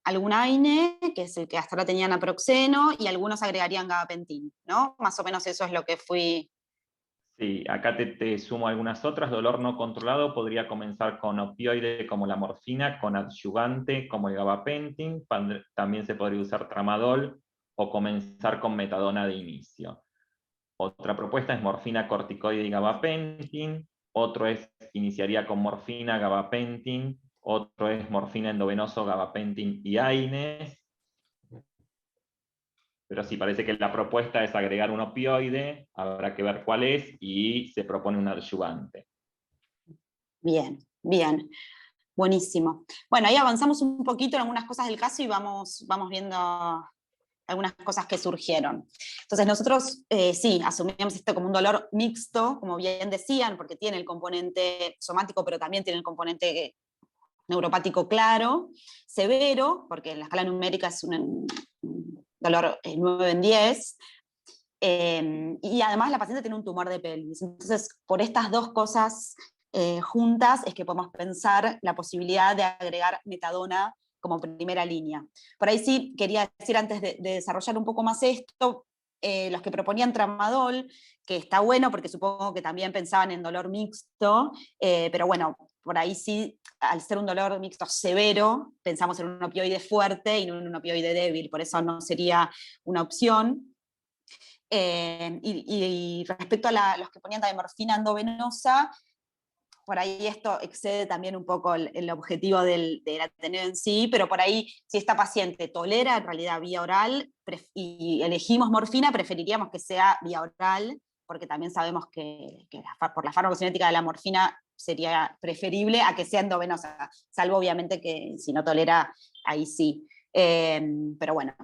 algún AINE, que es el que hasta ahora tenían naproxeno, y algunos agregarían gabapentin, ¿no? Más o menos eso es lo que fui. Sí, acá te sumo algunas otras. Dolor no controlado podría comenzar con opioide como la morfina, con adyuvante como el gabapentin. También se podría usar tramadol o comenzar con metadona de inicio. Otra propuesta es morfina, corticoide y gabapentin. Otro es, iniciaría con morfina, gabapentin. Otro es morfina endovenoso, gabapentin y AINES. Pero sí, parece que la propuesta es agregar un opioide, habrá que ver cuál es, y se propone un adyuvante. Bien, bien. Buenísimo. Bueno, ahí avanzamos un poquito en algunas cosas del caso y vamos viendo algunas cosas que surgieron. Entonces nosotros sí, asumíamos esto como un dolor mixto, como bien decían, porque tiene el componente somático, pero también tiene el componente neuropático claro, severo, porque en la escala numérica es un dolor 9 en 10, y además la paciente tiene un tumor de pelvis. Entonces, por estas dos cosas juntas es que podemos pensar la posibilidad de agregar metadona como primera línea. Por ahí sí quería decir, antes de desarrollar un poco más esto, los que proponían tramadol, que está bueno porque supongo que también pensaban en dolor mixto, pero bueno, por ahí sí, al ser un dolor mixto severo, pensamos en un opioide fuerte y no en un opioide débil, por eso no sería una opción. Y respecto a los que ponían también morfina endovenosa, por ahí esto excede también un poco el objetivo del Ateneo en sí, pero por ahí si esta paciente tolera en realidad vía oral y elegimos morfina, preferiríamos que sea vía oral, porque también sabemos que por la farmacocinética de la morfina sería preferible a que sea endovenosa, salvo obviamente que si no tolera, ahí sí. Pero bueno,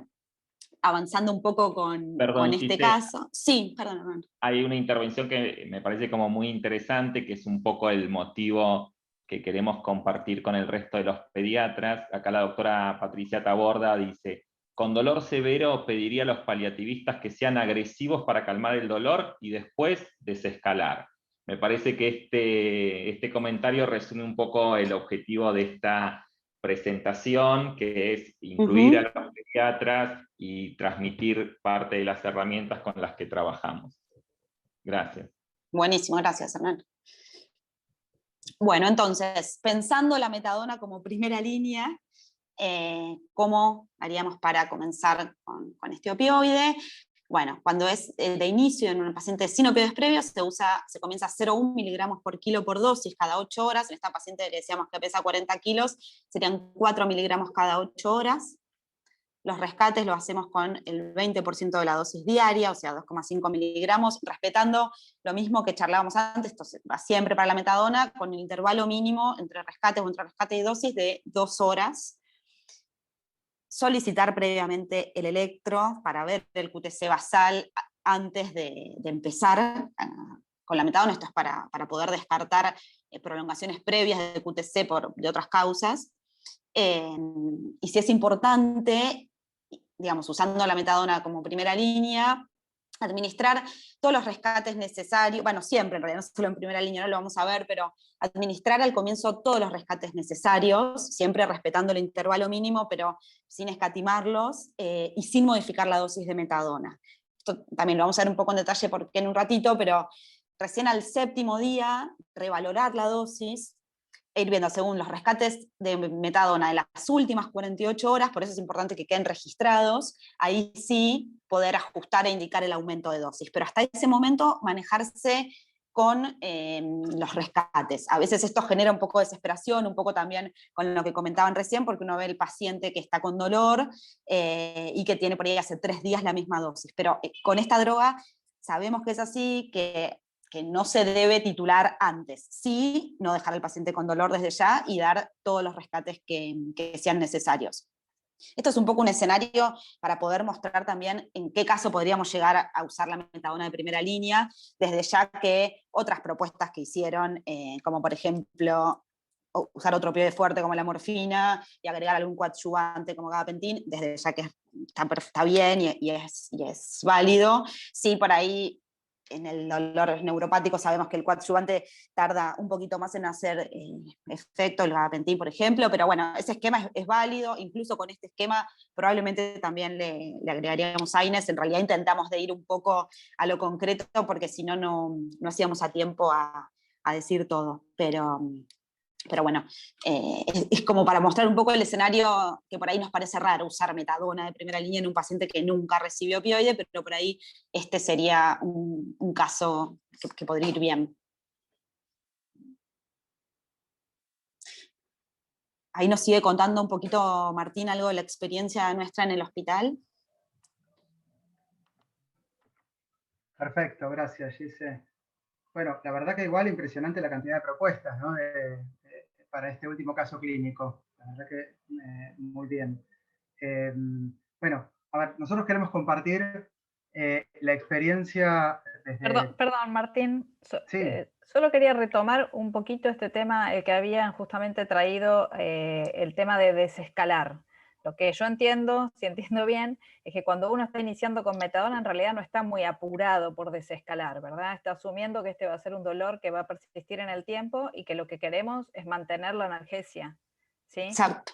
avanzando un poco con este caso. Sí, perdón. Hay una intervención que me parece como muy interesante, que es un poco el motivo que queremos compartir con el resto de los pediatras. Acá la doctora Patricia Taborda dice: con dolor severo pediría a los paliativistas que sean agresivos para calmar el dolor y después desescalar. Me parece que este comentario resume un poco el objetivo de esta presentación, que es incluir a los pediatras y transmitir parte de las herramientas con las que trabajamos. Gracias. Buenísimo, gracias, Hernán. Bueno, entonces, pensando la metadona como primera línea, ¿cómo haríamos para comenzar con este opioide? Bueno, cuando es de inicio en un paciente sin opioides previos, se comienza a 0,1 miligramos por kilo por dosis cada 8 horas. En esta paciente que decíamos que pesa 40 kilos, serían 4 miligramos cada 8 horas. Los rescates los hacemos con el 20% de la dosis diaria, o sea, 2,5 miligramos, respetando lo mismo que charlábamos antes, esto va siempre para la metadona, con el intervalo mínimo entre rescates o entre rescate y dosis de 2 horas. Solicitar previamente el electro para ver el QTc basal antes de empezar con la metadona. Esto es para poder descartar prolongaciones previas de QTc de otras causas. Y si es importante, digamos, usando la metadona como primera línea, administrar todos los rescates necesarios, bueno, siempre en realidad, no solo en primera línea, no lo vamos a ver, pero administrar al comienzo todos los rescates necesarios, siempre respetando el intervalo mínimo, pero sin escatimarlos, y sin modificar la dosis de metadona. Esto también lo vamos a ver un poco en detalle porque en un ratito, pero recién al 7º día, revalorar la dosis, e ir viendo según los rescates de metadona de las últimas 48 horas, por eso es importante que queden registrados, ahí sí poder ajustar e indicar el aumento de dosis, pero hasta ese momento manejarse con los rescates. A veces esto genera un poco de desesperación, un poco también con lo que comentaban recién, porque uno ve el paciente que está con dolor y que tiene por ahí hace 3 días la misma dosis, pero con esta droga sabemos que es así, que no se debe titular antes. Sí, no dejar al paciente con dolor desde ya y dar todos los rescates que sean necesarios. Esto es un poco un escenario para poder mostrar también en qué caso podríamos llegar a usar la metadona de primera línea, desde ya que otras propuestas que hicieron, como por ejemplo usar otro opioide fuerte como la morfina y agregar algún coadyuvante como gabapentin, desde ya que está bien y es válido. Sí, por ahí en el dolor neuropático sabemos que el coadyuvante tarda un poquito más en hacer efecto, el gabapentin, por ejemplo, pero bueno, ese esquema es válido. Incluso con este esquema probablemente también le agregaríamos AINES. En realidad intentamos de ir un poco a lo concreto, porque si no, no hacíamos a tiempo a decir todo, pero bueno, es como para mostrar un poco el escenario que por ahí nos parece raro usar metadona de primera línea en un paciente que nunca recibió opioide, pero por ahí este sería un caso que podría ir bien. Ahí nos sigue contando un poquito Martín algo de la experiencia nuestra en el hospital. Perfecto, gracias, Gise. Bueno, la verdad que igual impresionante la cantidad de propuestas, ¿no? Para este último caso clínico. La verdad que muy bien. Bueno, a ver, nosotros queremos compartir la experiencia desde... Perdón, Martín. Sí. Solo quería retomar un poquito este tema, el que habían justamente traído, el tema de desescalar. Lo que yo entiendo, si entiendo bien, es que cuando uno está iniciando con metadona, en realidad no está muy apurado por desescalar, ¿verdad? Está asumiendo que este va a ser un dolor que va a persistir en el tiempo y que lo que queremos es mantener la analgesia, ¿sí? Exacto.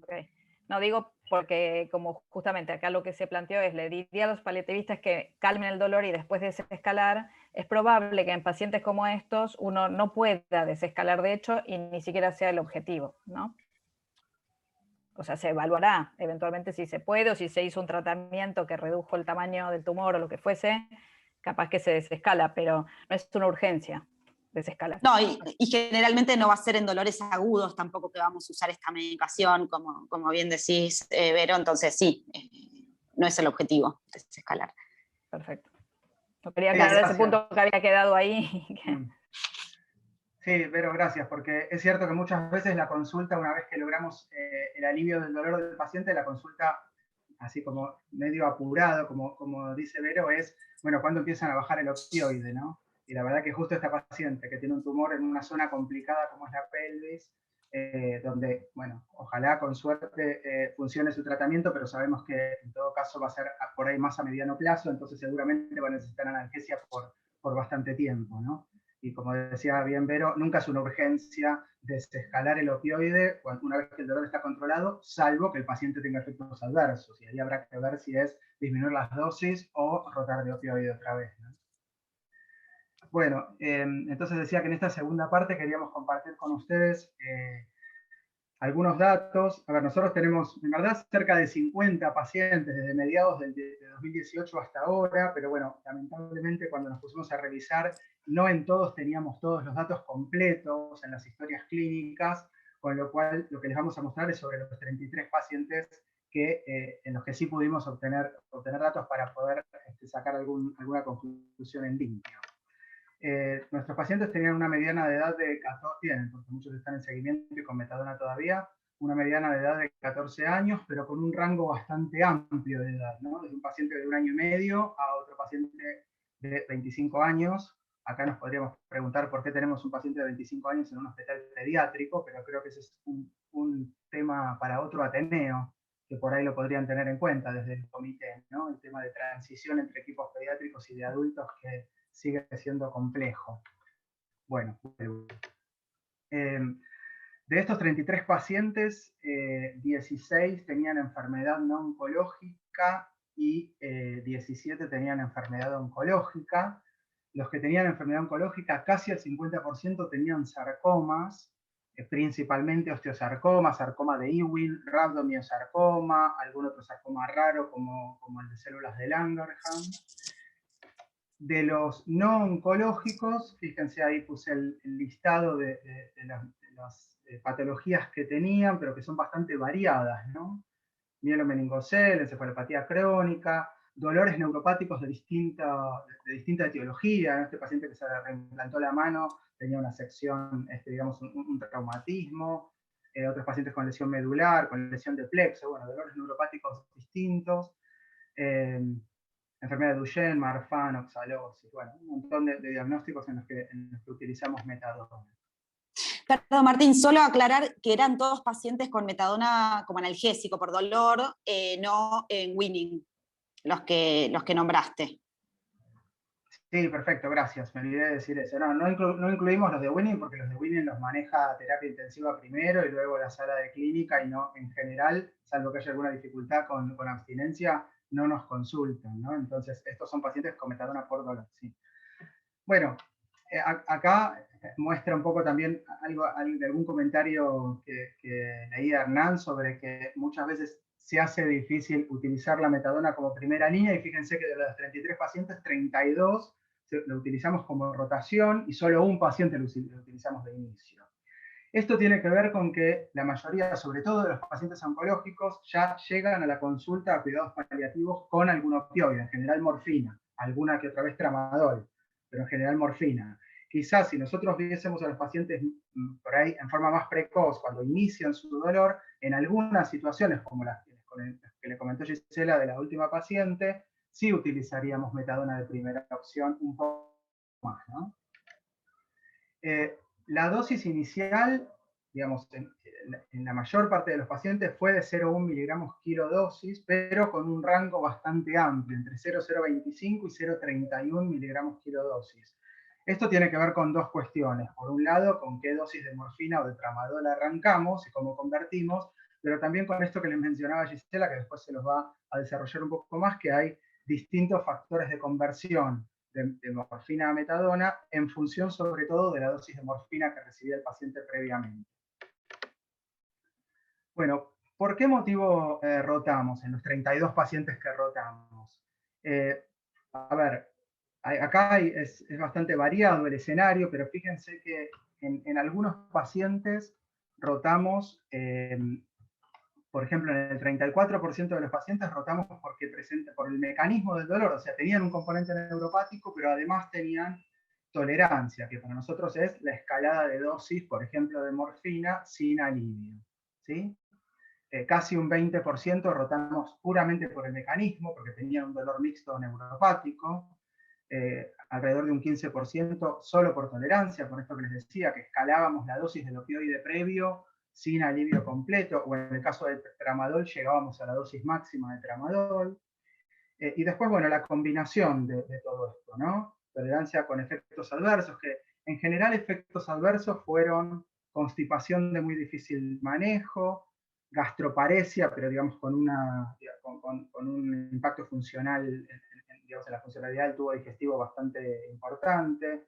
Okay. No digo porque, como justamente acá lo que se planteó es, le diría a los paliativistas que calmen el dolor y después desescalar. Es probable que en pacientes como estos uno no pueda desescalar, de hecho, y ni siquiera sea el objetivo, ¿no? O sea, se evaluará eventualmente si se puede o si se hizo un tratamiento que redujo el tamaño del tumor o lo que fuese, capaz que se desescala, pero no es una urgencia desescalar. No, y generalmente no va a ser en dolores agudos tampoco que vamos a usar esta medicación, como bien decís, Vero, entonces sí, no es el objetivo, desescalar. Perfecto. No quería aclarar ese punto que había quedado ahí. Sí, Vero, gracias, porque es cierto que muchas veces la consulta, una vez que logramos el alivio del dolor del paciente, la consulta así como medio apurado, como dice Vero, es, bueno, cuando empiezan a bajar el opioide, ¿no? Y la verdad que justo esta paciente que tiene un tumor en una zona complicada como es la pelvis, donde, bueno, ojalá con suerte funcione su tratamiento, pero sabemos que en todo caso va a ser por ahí más a mediano plazo, entonces seguramente va a necesitar analgesia por bastante tiempo, ¿no? Y como decía bien Vero, nunca es una urgencia desescalar el opioide una vez que el dolor está controlado, salvo que el paciente tenga efectos adversos, y ahí habrá que ver si es disminuir las dosis o rotar de opioide otra vez, ¿no? Bueno, entonces decía que en esta segunda parte queríamos compartir con ustedes algunos datos. A ver, nosotros tenemos, en verdad, cerca de 50 pacientes desde mediados de 2018 hasta ahora, pero bueno, lamentablemente cuando nos pusimos a revisar, no en todos teníamos todos los datos completos en las historias clínicas, con lo cual lo que les vamos a mostrar es sobre los 33 pacientes en los que sí pudimos obtener datos para poder sacar alguna conclusión en limpio. Nuestros pacientes tenían una mediana de edad de 14, tienen, porque muchos están en seguimiento y con metadona todavía, una mediana de edad de 14 años, pero con un rango bastante amplio de edad, ¿no? Desde un paciente de 1 año y medio a otro paciente de 25 años. Acá nos podríamos preguntar por qué tenemos un paciente de 25 años en un hospital pediátrico, pero creo que ese es un tema para otro Ateneo, que por ahí lo podrían tener en cuenta desde el comité, ¿no? El tema de transición entre equipos pediátricos y de adultos que sigue siendo complejo. Bueno, de estos 33 pacientes, 16 tenían enfermedad no oncológica y 17 tenían enfermedad oncológica. Los que tenían enfermedad oncológica, casi el 50% tenían sarcomas, principalmente osteosarcoma, sarcoma de Ewing, rhabdomiosarcoma, algún otro sarcoma raro como el de células de Langerhans. De los no oncológicos, fíjense ahí puse el listado de las patologías que tenían, pero que son bastante variadas, ¿no? Mielomeningocele, encefalopatía crónica, dolores neuropáticos de distinta etiología, ¿no? Este paciente que se le reimplantó la mano tenía una sección, digamos, un traumatismo, otros pacientes con lesión medular, con lesión de plexo, bueno, dolores neuropáticos distintos, enfermedad de Duchenne, Marfan, oxalosis, bueno, un montón de diagnósticos en los que utilizamos metadona. Perdón, Martín, solo aclarar que eran todos pacientes con metadona como analgésico por dolor, no en Winning, los que nombraste. Sí, perfecto, gracias. Me olvidé de decir eso. No incluimos los de Winning porque los de Winning los maneja terapia intensiva primero y luego la sala de clínica, y no en general, salvo que haya alguna dificultad con abstinencia, no nos consultan, ¿no? Entonces, estos son pacientes con metadona por dolor, sí. Bueno, acá muestra un poco también algo de algún comentario que leí de Hernán sobre que muchas veces se hace difícil utilizar la metadona como primera línea, y fíjense que de los 33 pacientes, 32 lo utilizamos como rotación y solo un paciente lo utilizamos de inicio. Esto tiene que ver con que la mayoría, sobre todo de los pacientes oncológicos, ya llegan a la consulta a cuidados paliativos con algún opioide, en general morfina, alguna que otra vez tramadol, pero en general morfina. Quizás si nosotros viésemos a los pacientes por ahí en forma más precoz, cuando inician su dolor, en algunas situaciones, como las que le comentó Gisela de la última paciente, sí utilizaríamos metadona de primera opción un poco más, ¿no? La dosis inicial, digamos, en la mayor parte de los pacientes fue de 0,1 miligramos kilodosis, pero con un rango bastante amplio, entre 0,025 y 0,31 miligramos kilodosis. Esto tiene que ver con dos cuestiones. Por un lado, con qué dosis de morfina o de tramadol arrancamos y cómo convertimos, pero también con esto que les mencionaba Gisela, que después se los va a desarrollar un poco más, que hay distintos factores de conversión de morfina a metadona en función sobre todo de la dosis de morfina que recibía el paciente previamente. Bueno, ¿por qué motivo rotamos en los 32 pacientes que rotamos? A ver, acá es bastante variado el escenario, pero fíjense que en algunos pacientes rotamos, por ejemplo, en el 34% de los pacientes rotamos por el mecanismo del dolor, o sea, tenían un componente neuropático, pero además tenían tolerancia, que para nosotros es la escalada de dosis, por ejemplo, de morfina sin alivio, ¿sí? casi un 20% rotamos puramente por el mecanismo, porque tenían un dolor mixto neuropático, alrededor de un 15% solo por tolerancia, por esto que les decía, que escalábamos la dosis del opioide previo sin alivio completo, o en el caso del tramadol llegábamos a la dosis máxima de tramadol. Y después, bueno, la combinación de todo esto, ¿no? Tolerancia con efectos adversos, que en general efectos adversos fueron constipación de muy difícil manejo, gastroparesia, pero digamos con un impacto funcional, digamos, en la funcionalidad del tubo digestivo bastante importante,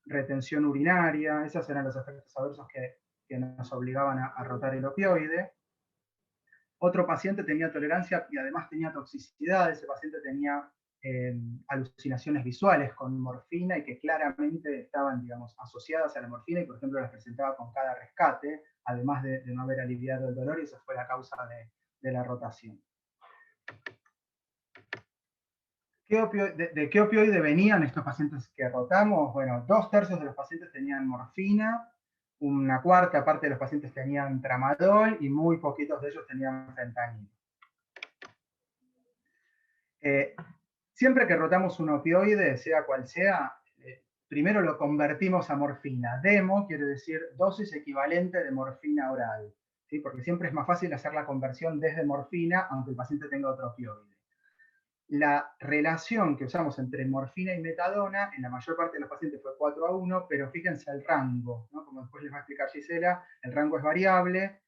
retención urinaria, esos eran los efectos adversos que nos obligaban a rotar el opioide. Otro paciente tenía tolerancia y además tenía toxicidad. Ese paciente tenía alucinaciones visuales con morfina y que claramente estaban, digamos, asociadas a la morfina y, por ejemplo, las presentaba con cada rescate, además de no haber aliviado el dolor, y esa fue la causa de la rotación. ¿De qué opioide venían estos pacientes que rotamos? Bueno, 2/3 de los pacientes tenían morfina, una cuarta parte de los pacientes tenían tramadol y muy poquitos de ellos tenían fentanilo. Siempre que rotamos un opioide, sea cual sea, primero lo convertimos a morfina. Demo quiere decir dosis equivalente de morfina oral, ¿sí? Porque siempre es más fácil hacer la conversión desde morfina, aunque el paciente tenga otro opioide. La relación que usamos entre morfina y metadona, en la mayor parte de los pacientes fue 4:1, pero fíjense el rango, ¿no? Como después les va a explicar Gisela, el rango es variable,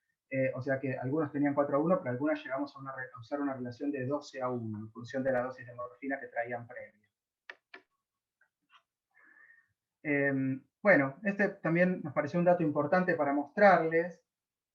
o sea que algunos tenían 4:1, pero algunas llegamos a usar una relación de 12:1, en función de la dosis de morfina que traían previa. Bueno, este también nos pareció un dato importante para mostrarles.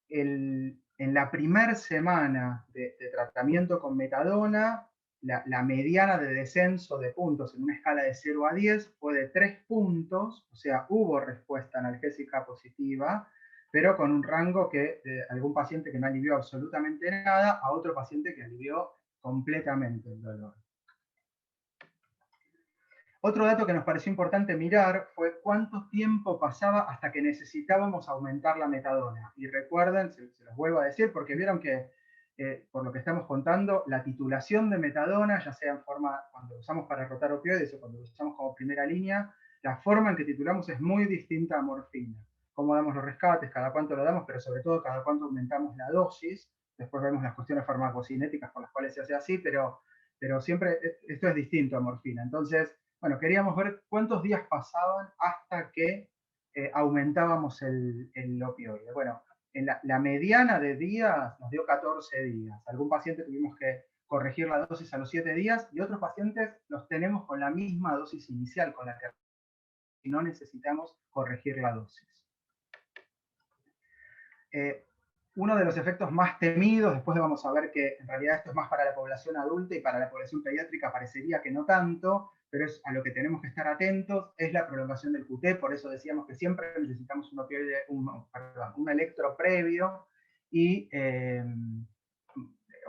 En la primera semana de tratamiento con metadona, la mediana de descenso de puntos en una escala de 0 a 10 fue de 3 puntos, o sea, hubo respuesta analgésica positiva, pero con un rango que de algún paciente que no alivió absolutamente nada a otro paciente que alivió completamente el dolor. Otro dato que nos pareció importante mirar fue cuánto tiempo pasaba hasta que necesitábamos aumentar la metadona. Y recuerden, se los vuelvo a decir, porque vieron que, por lo que estamos contando, la titulación de metadona, ya sea en forma, cuando lo usamos para rotar opioides o cuando lo usamos como primera línea, la forma en que titulamos es muy distinta a morfina. Cómo damos los rescates, cada cuánto lo damos, pero sobre todo cada cuánto aumentamos la dosis. Después vemos las cuestiones farmacocinéticas por las cuales se hace así, pero siempre esto es distinto a morfina. Entonces, bueno, queríamos ver cuántos días pasaban hasta que aumentábamos el opioide. Bueno, en la mediana de días nos dio 14 días. Algún paciente tuvimos que corregir la dosis a los 7 días y otros pacientes los tenemos con la misma dosis inicial, con la que no necesitamos corregir la dosis. Uno de los efectos más temidos, después vamos a ver que en realidad esto es más para la población adulta y para la población pediátrica parecería que no tanto, pero es a lo que tenemos que estar atentos, es la prolongación del QT. Por eso decíamos que siempre necesitamos un electro previo y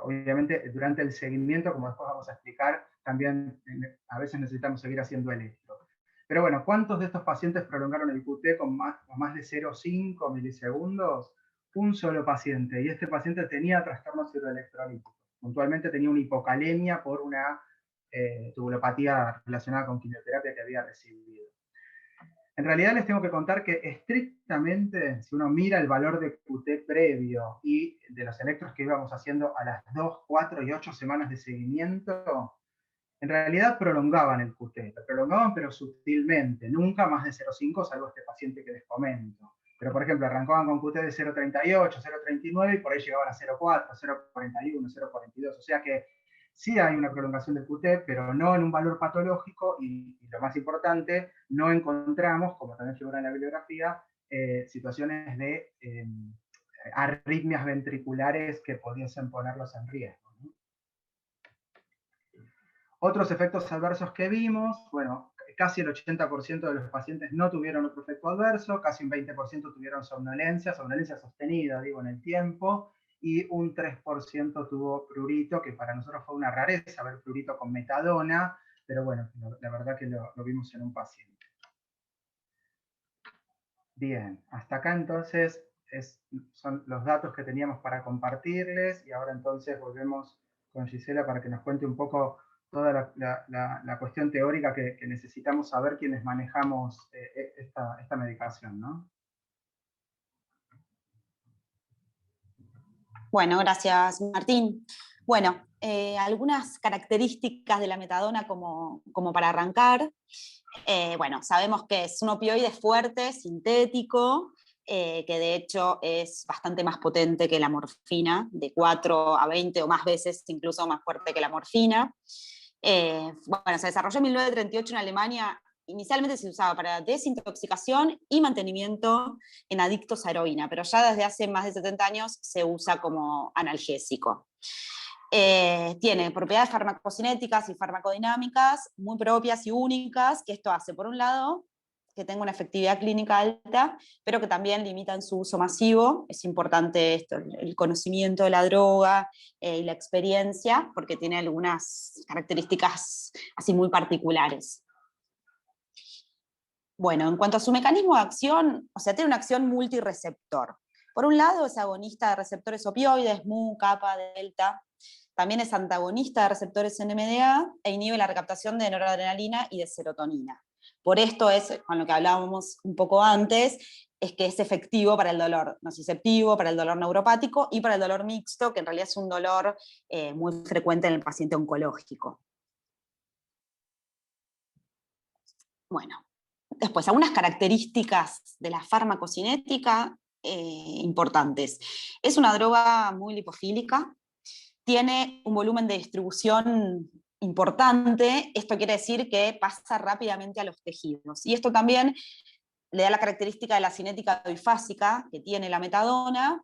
obviamente durante el seguimiento, como después vamos a explicar, también a veces necesitamos seguir haciendo electro. Pero bueno, ¿cuántos de estos pacientes prolongaron el QT con más de 0,5 milisegundos? Un solo paciente, y este paciente tenía trastornos hidroelectrolíticos. Puntualmente tenía una hipocalemia por una tubulopatía relacionada con quimioterapia que había recibido. En realidad les tengo que contar que estrictamente, si uno mira el valor de QT previo y de los electros que íbamos haciendo a las 2, 4 y 8 semanas de seguimiento, en realidad prolongaban el QT, lo prolongaban pero sutilmente, nunca más de 0,5, salvo este paciente que les comento. Pero por ejemplo, arrancaban con QT de 0,38, 0,39 y por ahí llegaban a 0,4, 0,41, 0,42. O sea que sí hay una prolongación del QT, pero no en un valor patológico y lo más importante, no encontramos, como también figura en la bibliografía, situaciones de arritmias ventriculares que pudiesen ponerlos en riesgo. Otros efectos adversos que vimos, bueno, casi el 80% de los pacientes no tuvieron otro efecto adverso, casi un 20% tuvieron somnolencia sostenida, digo, en el tiempo, y un 3% tuvo prurito, que para nosotros fue una rareza ver prurito con metadona, pero bueno, la verdad que lo vimos en un paciente. Bien, hasta acá entonces son los datos que teníamos para compartirles, y ahora entonces volvemos con Gisela para que nos cuente un poco toda la cuestión teórica que necesitamos saber quienes manejamos esta medicación, ¿no? Bueno, gracias, Martín. Bueno, algunas características de la metadona como para arrancar. Bueno, sabemos que es un opioide fuerte, sintético, que de hecho es bastante más potente que la morfina, de 4 a 20 o más veces, incluso más fuerte que la morfina. Bueno, se desarrolló en 1938 en Alemania. Inicialmente se usaba para desintoxicación y mantenimiento en adictos a heroína, pero ya desde hace más de 70 años se usa como analgésico. Tiene propiedades farmacocinéticas y farmacodinámicas muy propias y únicas, que esto hace, por un lado, que tenga una efectividad clínica alta, pero que también limitan su uso masivo. Es importante esto, el conocimiento de la droga y la experiencia, porque tiene algunas características así muy particulares. Bueno, en cuanto a su mecanismo de acción, o sea, tiene una acción multireceptor. Por un lado, es agonista de receptores opioides, mu, kappa, delta. También es antagonista de receptores NMDA e inhibe la recaptación de noradrenalina y de serotonina. Por esto es, con lo que hablábamos un poco antes, es que es efectivo para el dolor nociceptivo, para el dolor neuropático y para el dolor mixto, que en realidad es un dolor muy frecuente en el paciente oncológico. Bueno, después, algunas características de la farmacocinética importantes. Es una droga muy lipofílica, tiene un volumen de distribución importante, esto quiere decir que pasa rápidamente a los tejidos. Y esto también le da la característica de la cinética bifásica que tiene la metadona.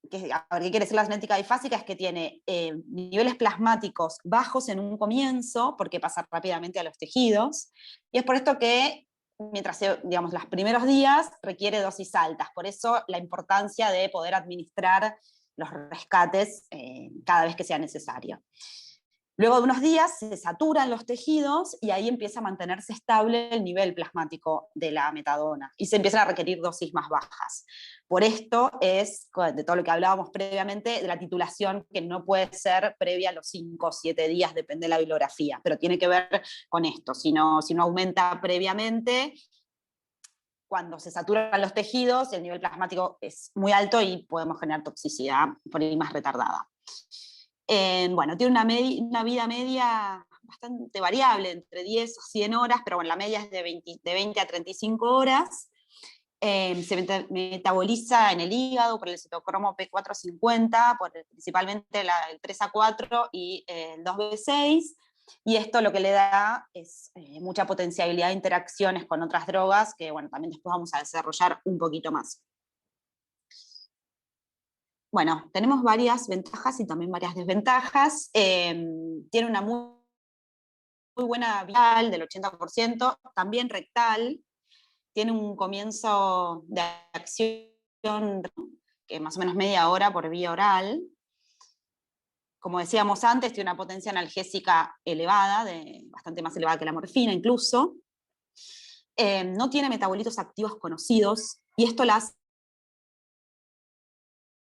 ¿Qué quiere decir la cinética bifásica? Es que tiene niveles plasmáticos bajos en un comienzo, porque pasa rápidamente a los tejidos, y es por esto que mientras, digamos, los primeros días requiere dosis altas, por eso la importancia de poder administrar los rescates cada vez que sea necesario. Luego de unos días se saturan los tejidos y ahí empieza a mantenerse estable el nivel plasmático de la metadona y se empiezan a requerir dosis más bajas. Por esto es, de todo lo que hablábamos previamente, de la titulación que no puede ser previa a los 5 o 7 días, depende de la bibliografía, pero tiene que ver con esto. Si no aumenta previamente, cuando se saturan los tejidos, el nivel plasmático es muy alto y podemos generar toxicidad por ahí más retardada. Bueno, tiene una vida media bastante variable, entre 10 a 100 horas, pero bueno, la media es de 20 a 35 horas. Se metaboliza en el hígado por el citocromo P450, principalmente el 3A4 y el 2B6, y esto lo que le da es mucha potencialidad de interacciones con otras drogas, que bueno, también después vamos a desarrollar un poquito más. Bueno, tenemos varias ventajas y también varias desventajas. Tiene una muy buena vial del 80%, también rectal. Tiene un comienzo de acción que más o menos media hora por vía oral. Como decíamos antes, tiene una potencia analgésica elevada, bastante más elevada que la morfina incluso. No tiene metabolitos activos conocidos, y esto la hace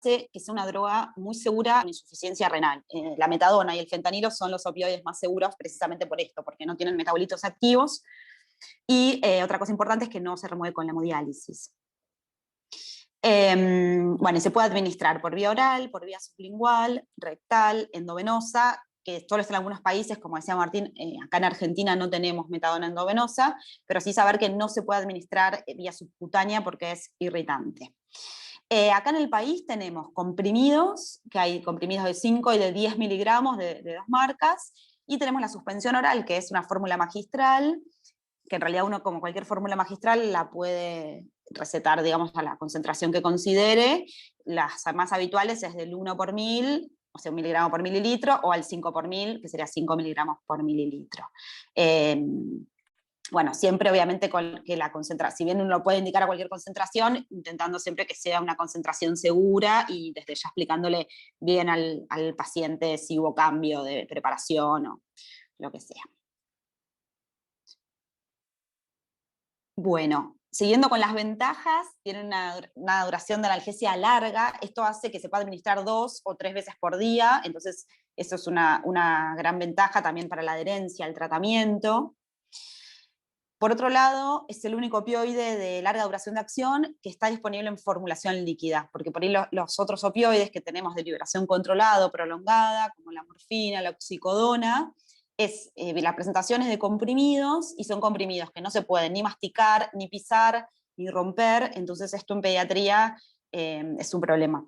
que sea una droga muy segura en insuficiencia renal. La metadona y el fentanilo son los opioides más seguros precisamente por esto, porque no tienen metabolitos activos. Y otra cosa importante es que no se remueve con la hemodiálisis. Bueno, y se puede administrar por vía oral, por vía sublingual, rectal, endovenosa, que solo está en algunos países, como decía Martín, acá en Argentina no tenemos metadona endovenosa, pero sí saber que no se puede administrar vía subcutánea porque es irritante. Acá en el país tenemos comprimidos, que hay comprimidos de 5 y de 10 miligramos de 2 marcas, y tenemos la suspensión oral, que es una fórmula magistral, que en realidad uno, como cualquier fórmula magistral, la puede recetar, digamos, a la concentración que considere. Las más habituales es del 1 por 1000, o sea, 1 miligramo por mililitro, o al 5 por 1000, que sería 5 miligramos por mililitro. Bueno, siempre obviamente con que la concentración, si bien uno lo puede indicar a cualquier concentración, intentando siempre que sea una concentración segura y desde ya explicándole bien al paciente si hubo cambio de preparación o lo que sea. Bueno, Siguiendo con las ventajas, tienen una duración de analgesia larga. Esto hace que se pueda administrar 2 o 3 veces por día, entonces eso es una gran ventaja también para la adherencia al tratamiento. Por otro lado, es el único opioide de larga duración de acción que está disponible en formulación líquida, porque por ahí los otros opioides que tenemos de liberación controlada o prolongada, como la morfina, la oxicodona, la presentación es de comprimidos, y son comprimidos que no se pueden ni masticar, ni pisar, ni romper, entonces esto en pediatría es un problema.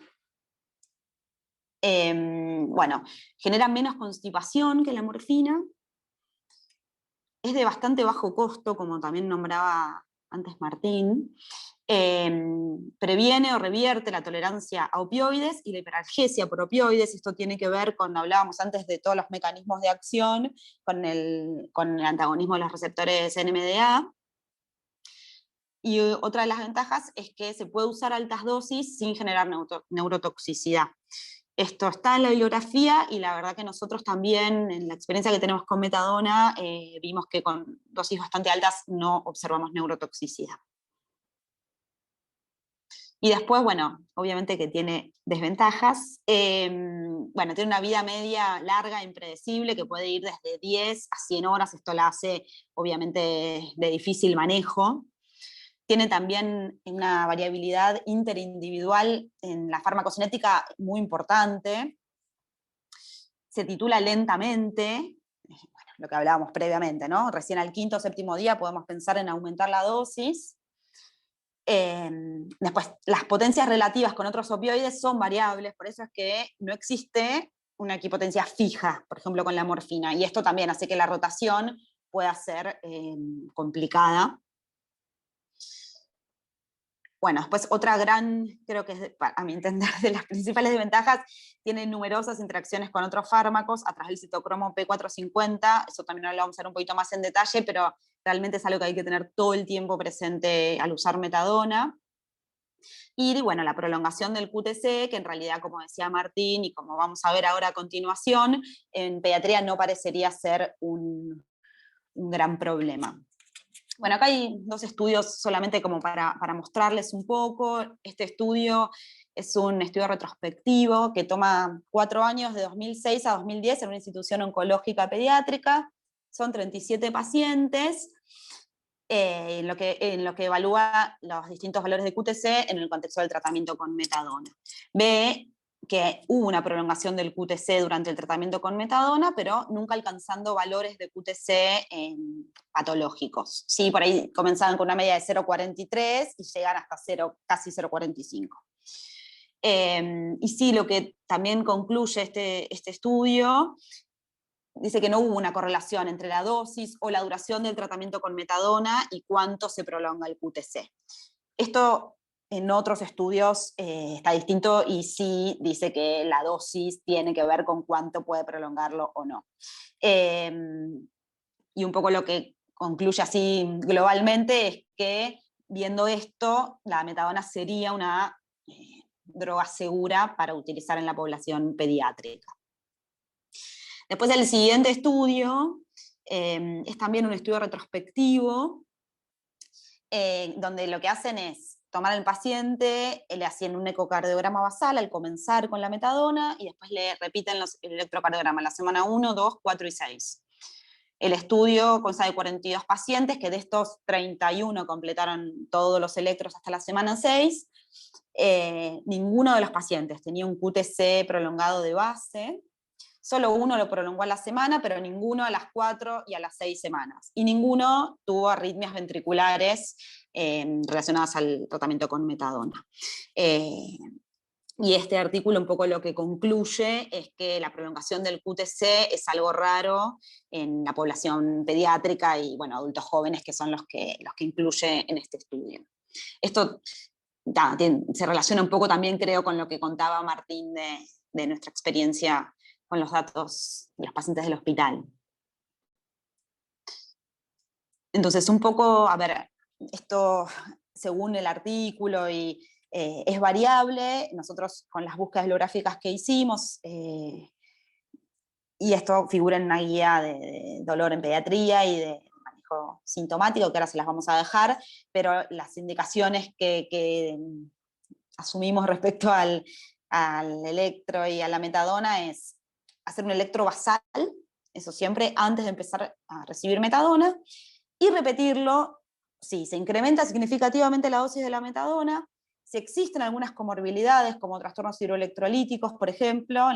Bueno, genera menos constipación que la morfina, es de bastante bajo costo, como también nombraba antes Martín, previene o revierte la tolerancia a opioides y la hiperalgesia por opioides. Esto tiene que ver con, hablábamos antes de todos los mecanismos de acción, con el antagonismo de los receptores NMDA. Y otra de las ventajas es que se puede usar altas dosis sin generar neurotoxicidad. Esto está en la bibliografía, y la verdad que nosotros también, en la experiencia que tenemos con metadona, vimos que con dosis bastante altas no observamos neurotoxicidad. Y después, bueno, obviamente que tiene desventajas. Bueno, tiene una vida media larga, impredecible, que puede ir desde 10 a 100 horas. Esto la hace, obviamente, de difícil manejo. Tiene también una variabilidad interindividual en la farmacocinética muy importante. Se titula lentamente, bueno, lo que hablábamos previamente, ¿no? Recién al 5º o 7º día podemos pensar en aumentar la dosis. Después, las potencias relativas con otros opioides son variables, por eso es que no existe una equipotencia fija, por ejemplo, con la morfina, y esto también hace que la rotación pueda ser complicada. Bueno, después otra gran, creo que es, a mi entender, de las principales desventajas, tiene numerosas interacciones con otros fármacos a través del citocromo P450, eso también lo vamos a ver un poquito más en detalle, pero realmente es algo que hay que tener todo el tiempo presente al usar metadona. Y bueno, la prolongación del QTC, que en realidad, como decía Martín, y como vamos a ver ahora a continuación, en pediatría no parecería ser un gran problema. Bueno, acá hay 2 estudios solamente como para mostrarles un poco. Este estudio es un estudio retrospectivo que toma 4 años, de 2006 a 2010, en una institución oncológica pediátrica. Son 37 pacientes, en lo que evalúa los distintos valores de QTC en el contexto del tratamiento con metadona. Ve que hubo una prolongación del QTC durante el tratamiento con metadona, pero nunca alcanzando valores de QTC patológicos. Sí, por ahí comenzaban con una media de 0,43 y llegan hasta casi 0,45. Y sí, lo que también concluye este estudio, dice que no hubo una correlación entre la dosis o la duración del tratamiento con metadona y cuánto se prolonga el QTC. Esto en otros estudios está distinto, y sí dice que la dosis tiene que ver con cuánto puede prolongarlo o no. Y un poco lo que concluye así globalmente es que, viendo esto, la metadona sería una droga segura para utilizar en la población pediátrica. Después, el siguiente estudio es también un estudio retrospectivo, donde lo que hacen es tomar al paciente, le hacían un ecocardiograma basal al comenzar con la metadona, y después le repiten el electrocardiograma en la semana 1, 2, 4 y 6. El estudio consta de 42 pacientes, que de estos 31 completaron todos los electros hasta la semana 6. Ninguno de los pacientes tenía un QTC prolongado de base. Solo uno lo prolongó a la semana, pero ninguno a las 4 y a las 6 semanas. Y ninguno tuvo arritmias ventriculares relacionadas al tratamiento con metadona. Y este artículo un poco lo que concluye es que la prolongación del QTC es algo raro en la población pediátrica y, bueno, adultos jóvenes, que son los que incluye en este estudio. Esto se relaciona un poco también, creo, con lo que contaba Martín de nuestra experiencia con los datos de los pacientes del hospital. Entonces, un poco, a ver, esto según el artículo es variable. Nosotros, con las búsquedas bibliográficas que hicimos, y esto figura en una guía de dolor en pediatría y de manejo manejo sintomático, que ahora se las vamos a dejar, pero las indicaciones que asumimos respecto al electro y a la metadona es hacer un electro basal, eso siempre antes de empezar a recibir metadona, y repetirlo si se incrementa significativamente la dosis de la metadona, si existen algunas comorbilidades como trastornos hidroelectrolíticos, por ejemplo,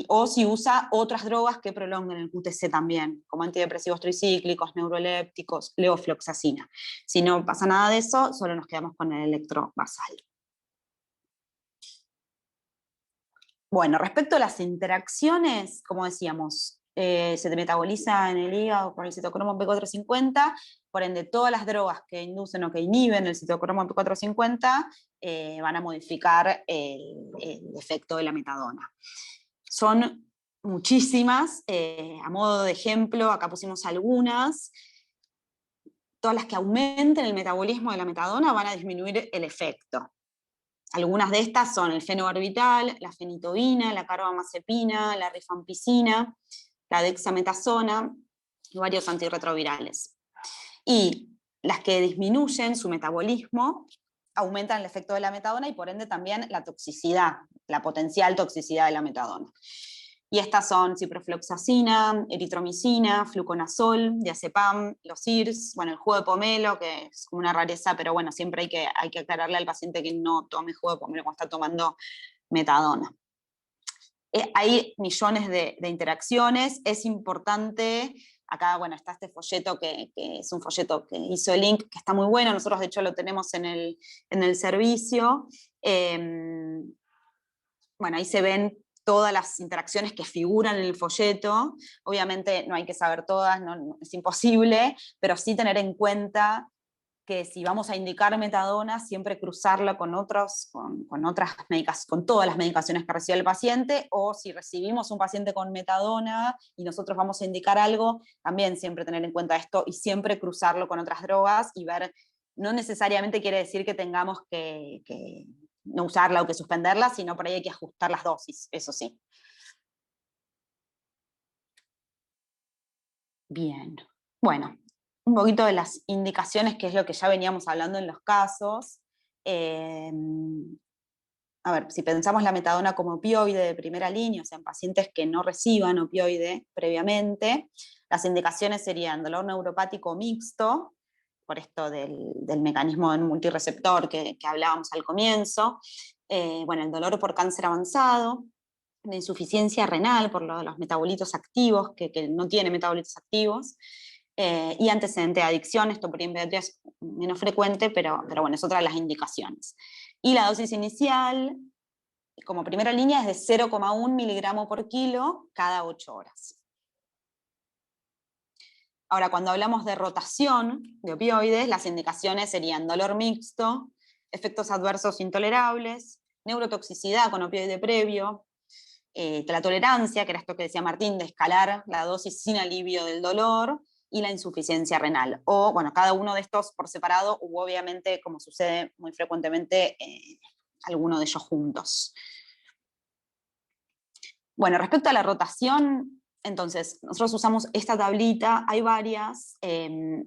o si usa otras drogas que prolonguen el QTC también, como antidepresivos tricíclicos, neurolépticos, levofloxacina. Si no pasa nada de eso, solo nos quedamos con el electro basal. Bueno, respecto a las interacciones, como decíamos, se te metaboliza en el hígado por el citocromo P450, por ende todas las drogas que inducen o que inhiben el citocromo P450 van a modificar el efecto de la metadona. Son muchísimas, a modo de ejemplo, acá pusimos algunas. Todas las que aumenten el metabolismo de la metadona van a disminuir el efecto. Algunas de estas son el fenobarbital, la fenitoína, la carbamazepina, la rifampicina, la dexametasona y varios antirretrovirales. Y las que disminuyen su metabolismo aumentan el efecto de la metadona y por ende también la toxicidad, la potencial toxicidad de la metadona. Y estas son ciprofloxacina, eritromicina, fluconazol, diazepam, los IRS, bueno, el jugo de pomelo, que es como una rareza, pero bueno, siempre hay que aclararle al paciente que no tome jugo de pomelo cuando está tomando metadona. Hay millones de interacciones, es importante, acá bueno, está este folleto que es un folleto que hizo el Link, que está muy bueno, nosotros de hecho lo tenemos en el servicio. Bueno, ahí se ven todas las interacciones que figuran en el folleto. Obviamente no hay que saber todas, no, es imposible, pero sí tener en cuenta que si vamos a indicar metadona, siempre cruzarla con todas las medicaciones que recibe el paciente, o si recibimos un paciente con metadona y nosotros vamos a indicar algo, también siempre tener en cuenta esto y siempre cruzarlo con otras drogas y ver, no necesariamente quiere decir que tengamos que no usarla o que suspenderla, sino por ahí hay que ajustar las dosis, eso sí. Bien, bueno, un poquito de las indicaciones, que es lo que ya veníamos hablando en los casos. A ver, si pensamos la metadona como opioide de primera línea, o sea, en pacientes que no reciban opioide previamente, las indicaciones serían dolor neuropático mixto, por esto del mecanismo del multireceptor que hablábamos al comienzo, bueno, el dolor por cáncer avanzado, la insuficiencia renal por lo de los metabolitos activos, que no tiene metabolitos activos, y antecedente de adicción, esto por ahí en pediatría es menos frecuente, pero bueno, es otra de las indicaciones. Y la dosis inicial, como primera línea, es de 0,1 miligramo por kilo cada 8 horas. Ahora, cuando hablamos de rotación de opioides, las indicaciones serían dolor mixto, efectos adversos intolerables, neurotoxicidad con opioide previo, la tolerancia, que era esto que decía Martín, de escalar la dosis sin alivio del dolor, y la insuficiencia renal. O, bueno, cada uno de estos por separado, u obviamente, como sucede muy frecuentemente, alguno de ellos juntos. Bueno, respecto a la rotación, entonces, nosotros usamos esta tablita, hay varias,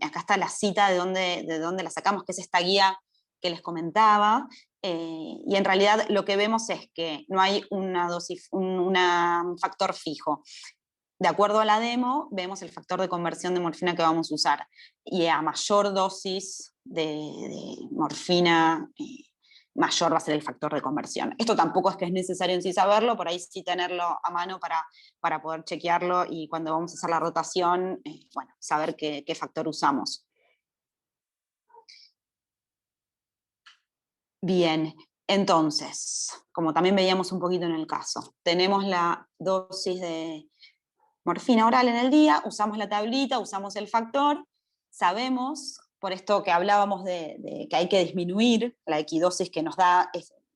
acá está la cita de dónde la sacamos, que es esta guía que les comentaba, y en realidad lo que vemos es que no hay una dosis, un factor fijo. De acuerdo a la demo, vemos el factor de conversión de morfina que vamos a usar, y a mayor dosis de morfina, mayor va a ser el factor de conversión. Esto tampoco es que es necesario en sí saberlo, por ahí sí tenerlo a mano para poder chequearlo, y cuando vamos a hacer la rotación, bueno, saber qué factor usamos. Bien, entonces, como también veíamos un poquito en el caso, tenemos la dosis de morfina oral en el día, usamos la tablita, usamos el factor, sabemos, por esto que hablábamos de que hay que disminuir la equidosis que nos da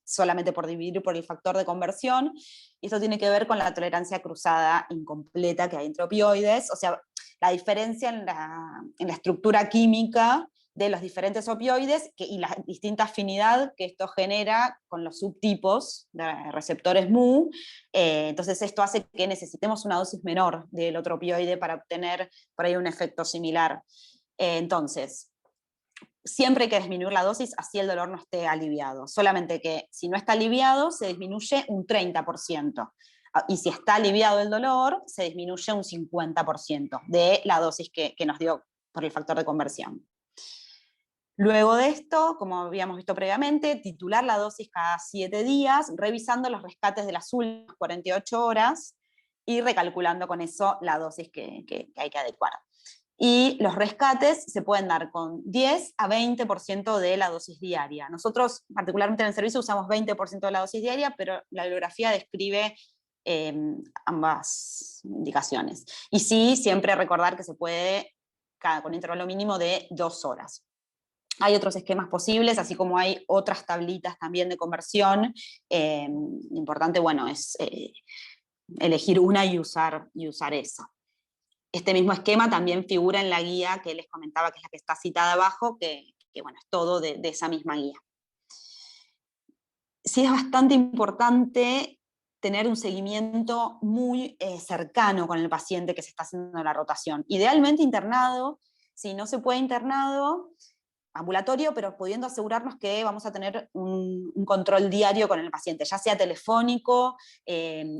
solamente por dividir por el factor de conversión, y esto tiene que ver con la tolerancia cruzada incompleta que hay entre opioides, o sea, la diferencia en la estructura química de los diferentes opioides y la distinta afinidad que esto genera con los subtipos de receptores mu. Entonces esto hace que necesitemos una dosis menor del otro opioide para obtener por ahí un efecto similar. Entonces, siempre hay que disminuir la dosis, así el dolor no esté aliviado. Solamente que si no está aliviado, se disminuye un 30%. Y si está aliviado el dolor, se disminuye un 50% de la dosis que nos dio por el factor de conversión. Luego de esto, como habíamos visto previamente, titular la dosis cada 7 días, revisando los rescates de las últimas 48 horas y recalculando con eso la dosis que hay que adecuar. Y los rescates se pueden dar con 10 a 20% de la dosis diaria. Nosotros, particularmente en el servicio, usamos 20% de la dosis diaria, pero la bibliografía describe ambas indicaciones. Y sí, siempre recordar que se puede con intervalo mínimo de 2 horas. Hay otros esquemas posibles, así como hay otras tablitas también de conversión. Importante, bueno, es elegir una y usar esa. Este mismo esquema también figura en la guía que les comentaba, que es la que está citada abajo, que bueno, es todo de esa misma guía. Sí es bastante importante tener un seguimiento muy cercano con el paciente que se está haciendo la rotación. Idealmente internado, si no se puede internado, ambulatorio, pero pudiendo asegurarnos que vamos a tener un control diario con el paciente, ya sea telefónico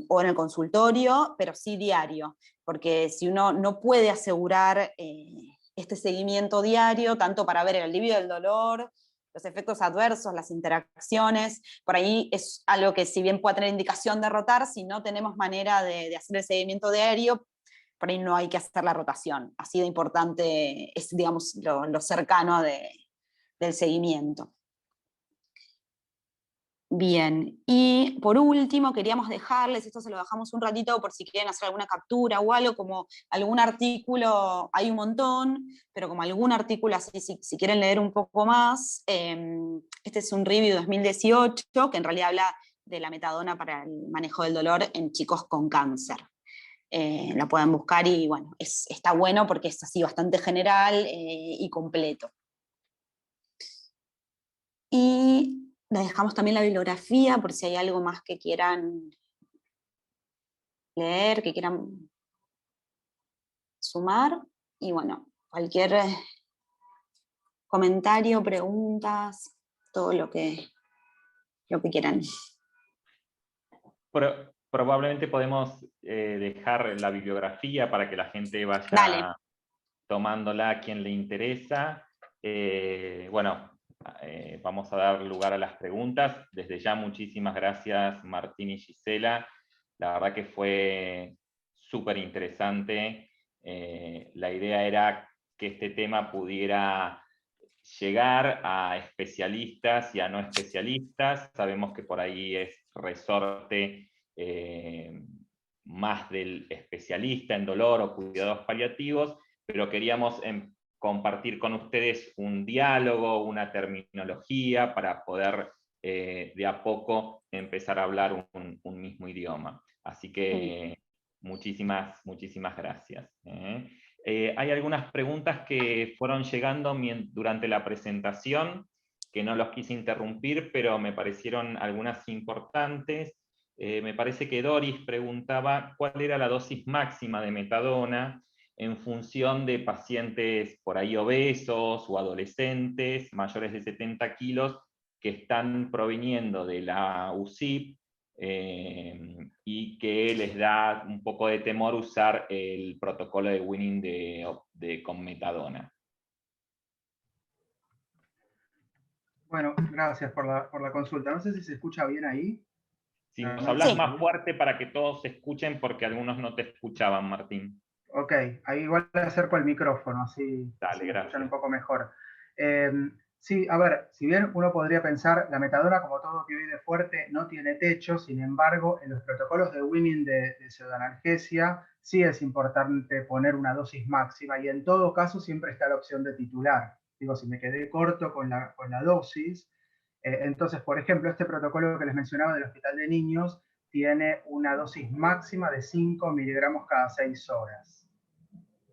o en el consultorio, pero sí diario, porque si uno no puede asegurar este seguimiento diario, tanto para ver el alivio del dolor, los efectos adversos, las interacciones, por ahí es algo que si bien puede tener indicación de rotar, si no tenemos manera de hacer el seguimiento diario, por ahí no hay que hacer la rotación. Así de importante es, digamos, lo cercano del seguimiento. Bien, y por último queríamos dejarles, esto se lo dejamos un ratito por si quieren hacer alguna captura o algo, como algún artículo, hay un montón, pero como algún artículo así, si quieren leer un poco más, este es un review 2018, que en realidad habla de la metadona para el manejo del dolor en chicos con cáncer. Lo pueden buscar y bueno, está bueno porque es así bastante general y completo. Y les dejamos también la bibliografía por si hay algo más que quieran leer, que quieran sumar. Y bueno, cualquier comentario, preguntas, todo lo que quieran. Probablemente podemos dejar la bibliografía para que la gente vaya Dale. tomándola a quien le interesa. Bueno, vamos a dar lugar a las preguntas. Desde ya muchísimas gracias Martín y Gisela. La verdad que fue súper interesante. La idea era que este tema pudiera llegar a especialistas y a no especialistas. Sabemos que por ahí es resorte más del especialista en dolor o cuidados paliativos, pero queríamos compartir con ustedes un diálogo, una terminología para poder de a poco empezar a hablar un mismo idioma. Así que muchísimas gracias. Hay algunas preguntas que fueron llegando durante la presentación, que no los quise interrumpir, pero me parecieron algunas importantes. Me parece que Doris preguntaba cuál era la dosis máxima de metadona en función de pacientes por ahí obesos o adolescentes mayores de 70 kilos que están proviniendo de la UCIP y que les da un poco de temor usar el protocolo de weaning con metadona. Bueno, gracias por la consulta. No sé si se escucha bien ahí. Si nos hablas más fuerte para que todos se escuchen, porque algunos no te escuchaban, Martín. Ok, ahí igual le acerco el micrófono, así Dale, me escuchan un gracias. poco mejor. Sí, a ver, si bien uno podría pensar, la metadona, como todo opioide fuerte, no tiene techo, sin embargo, en los protocolos de weaning de pseudoanalgesia, sí es importante poner una dosis máxima, y en todo caso siempre está la opción de titular. Digo, si me quedé corto con la dosis, entonces, por ejemplo, este protocolo que les mencionaba del Hospital de Niños tiene una dosis máxima de 5 miligramos cada 6 horas.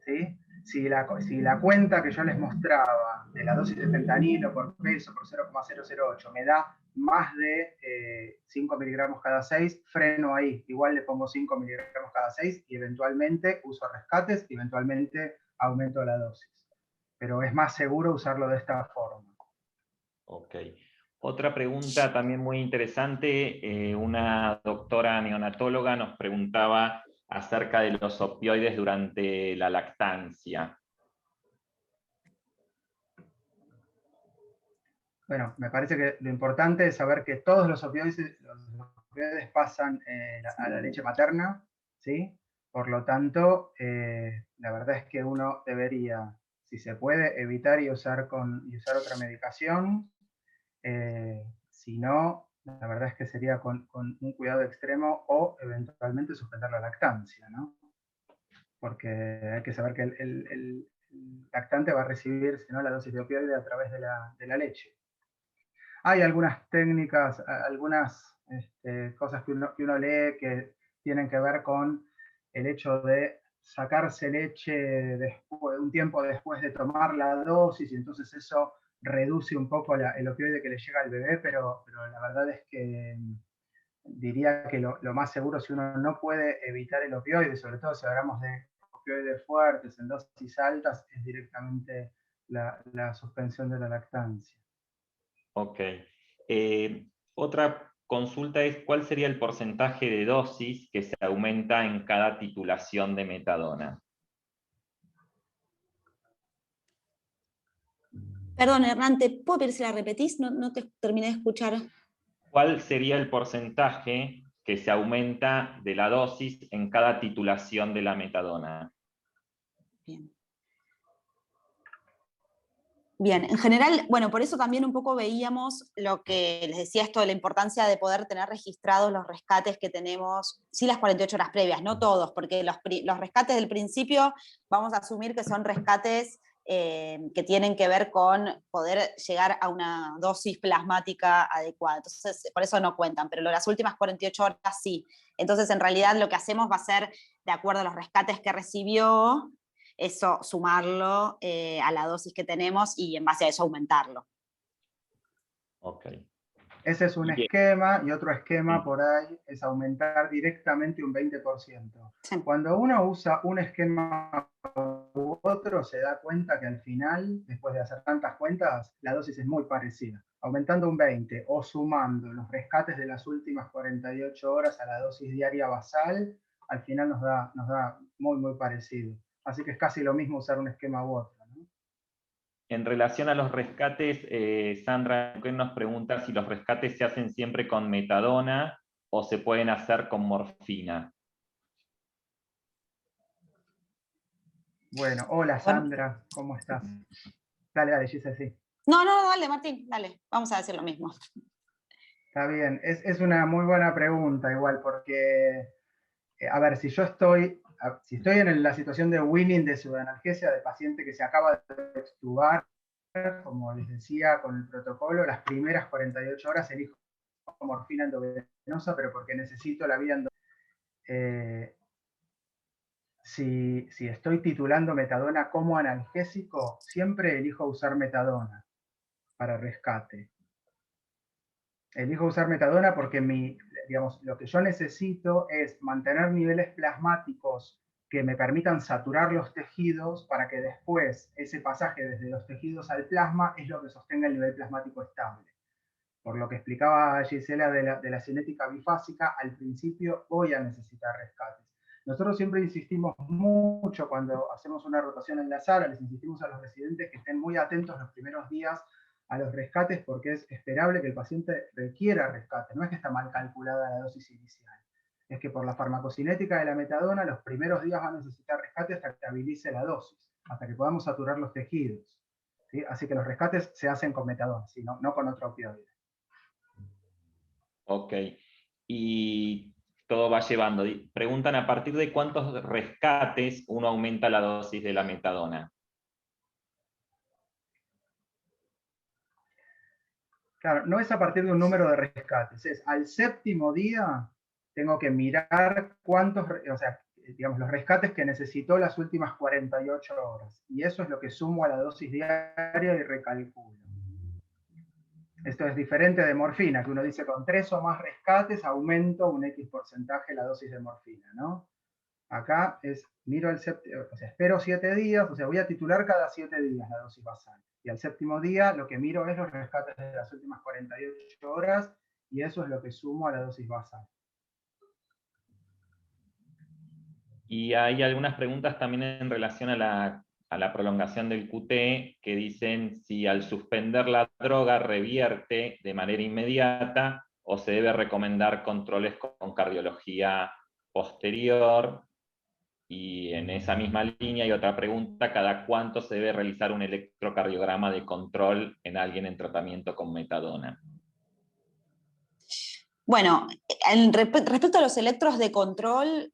¿Sí? si la cuenta que yo les mostraba de la dosis de fentanilo por peso por 0,008 me da más de 5 miligramos cada 6, freno ahí. Igual le pongo 5 miligramos cada 6 y eventualmente uso rescates y eventualmente aumento la dosis. Pero es más seguro usarlo de esta forma. Ok. Otra pregunta también muy interesante, una doctora neonatóloga nos preguntaba acerca de los opioides durante la lactancia. Bueno, me parece que lo importante es saber que todos los opioides pasan a la leche materna, ¿sí? Por lo tanto, la verdad es que uno debería, si se puede, evitar y usar otra medicación. Si no, la verdad es que sería con un cuidado extremo o eventualmente suspender la lactancia, ¿no? Porque hay que saber que el lactante va a recibir, si no, la dosis de opioide a través de la leche. Hay algunas técnicas, algunas cosas que uno lee que tienen que ver con el hecho de sacarse leche un tiempo después de tomar la dosis, y entonces eso reduce un poco el opioide que le llega al bebé, pero la verdad es que diría que lo más seguro, si uno no puede evitar el opioide, sobre todo si hablamos de opioides fuertes en dosis altas, es directamente la suspensión de la lactancia. Ok. Otra consulta es, ¿cuál sería el porcentaje de dosis que se aumenta en cada titulación de metadona? Perdón, Hernán, ¿te puedo pedir si la repetís? No te terminé de escuchar. ¿Cuál sería el porcentaje que se aumenta de la dosis en cada titulación de la metadona? Bien. Bien, en general, bueno, por eso también un poco veíamos lo que les decía, esto de la importancia de poder tener registrados los rescates que tenemos, sí, las 48 horas previas, no todos, porque los rescates del principio vamos a asumir que son rescates que tienen que ver con poder llegar a una dosis plasmática adecuada. Entonces, por eso no cuentan, pero las últimas 48 horas sí. Entonces, en realidad, lo que hacemos va a ser, de acuerdo a los rescates que recibió, eso sumarlo a la dosis que tenemos y en base a eso aumentarlo. Ok. Ese es un esquema, y otro esquema por ahí es aumentar directamente un 20%. Sí. Cuando uno usa un esquema u otro, se da cuenta que al final, después de hacer tantas cuentas, la dosis es muy parecida. Aumentando un 20 o sumando los rescates de las últimas 48 horas a la dosis diaria basal, al final nos da muy, muy parecido. Así que es casi lo mismo usar un esquema u otro, ¿no? En relación a los rescates, Sandra nos pregunta si los rescates se hacen siempre con metadona o se pueden hacer con morfina. Bueno, hola Sandra, ¿cómo estás? Dale, Giselle, sí. No, dale, Martín, dale, vamos a decir lo mismo. Está bien, es una muy buena pregunta igual, porque, a ver, si estoy en la situación de winning de subanalgesia, de paciente que se acaba de extubar, como les decía, con el protocolo, las primeras 48 horas elijo morfina endovenosa, pero porque necesito la vía endovenosa. Si estoy titulando metadona como analgésico, siempre elijo usar metadona para rescate. Elijo usar metadona porque lo que yo necesito es mantener niveles plasmáticos que me permitan saturar los tejidos para que después ese pasaje desde los tejidos al plasma es lo que sostenga el nivel plasmático estable. Por lo que explicaba Gisela de la cinética bifásica, al principio voy a necesitar rescates. Nosotros siempre insistimos mucho cuando hacemos una rotación en la sala, les insistimos a los residentes que estén muy atentos los primeros días a los rescates, porque es esperable que el paciente requiera rescate. No es que está mal calculada la dosis inicial, es que por la farmacocinética de la metadona los primeros días va a necesitar rescate hasta que estabilice la dosis, hasta que podamos saturar los tejidos, ¿sí? Así que los rescates se hacen con metadona, ¿sí? No con otro opioide. Ok. Y todo va llevando. Preguntan a partir de cuántos rescates uno aumenta la dosis de la metadona. Claro, no es a partir de un número de rescates, es al séptimo día tengo que mirar cuántos, o sea, digamos, los rescates que necesitó las últimas 48 horas. Y eso es lo que sumo a la dosis diaria y recalculo. Esto es diferente de morfina, que uno dice con 3 o más rescates aumento un X porcentaje la dosis de morfina, ¿no? Acá es, miro el séptimo, o sea, espero 7 días, o sea, voy a titular cada 7 días la dosis basal. Y al séptimo día lo que miro es los rescates de las últimas 48 horas, y eso es lo que sumo a la dosis basal. Y hay algunas preguntas también en relación a la prolongación del QT, que dicen si al suspender la droga revierte de manera inmediata o se debe recomendar controles con cardiología posterior. Y en esa misma línea hay otra pregunta: ¿cada cuánto se debe realizar un electrocardiograma de control en alguien en tratamiento con metadona? Bueno, respecto a los electros de control,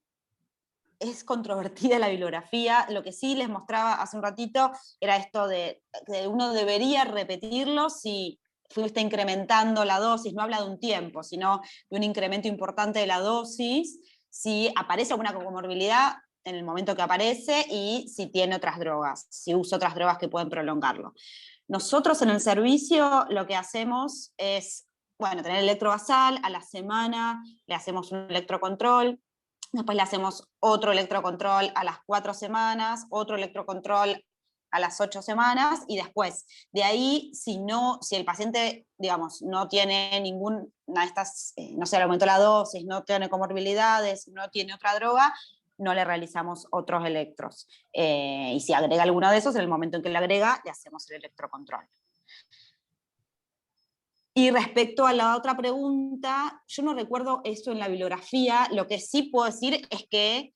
es controvertida la bibliografía. Lo que sí les mostraba hace un ratito era esto de que uno debería repetirlo si fuiste incrementando la dosis. No habla de un tiempo, sino de un incremento importante de la dosis, si aparece alguna comorbilidad en el momento que aparece y si tiene otras drogas, si usa otras drogas que pueden prolongarlo. Nosotros en el servicio lo que hacemos es, bueno, tener electrobasal, a la semana le hacemos un electrocontrol, después le hacemos otro electrocontrol a las 4 semanas, otro electrocontrol a las 8 semanas, y después, de ahí, si el paciente, digamos, no tiene ninguna de estas, no sé, le aumentó la dosis, no tiene comorbilidades, no tiene otra droga, no le realizamos otros electros. Y si agrega alguno de esos, en el momento en que le agrega, le hacemos el electrocontrol. Y respecto a la otra pregunta, yo no recuerdo eso en la bibliografía. Lo que sí puedo decir es que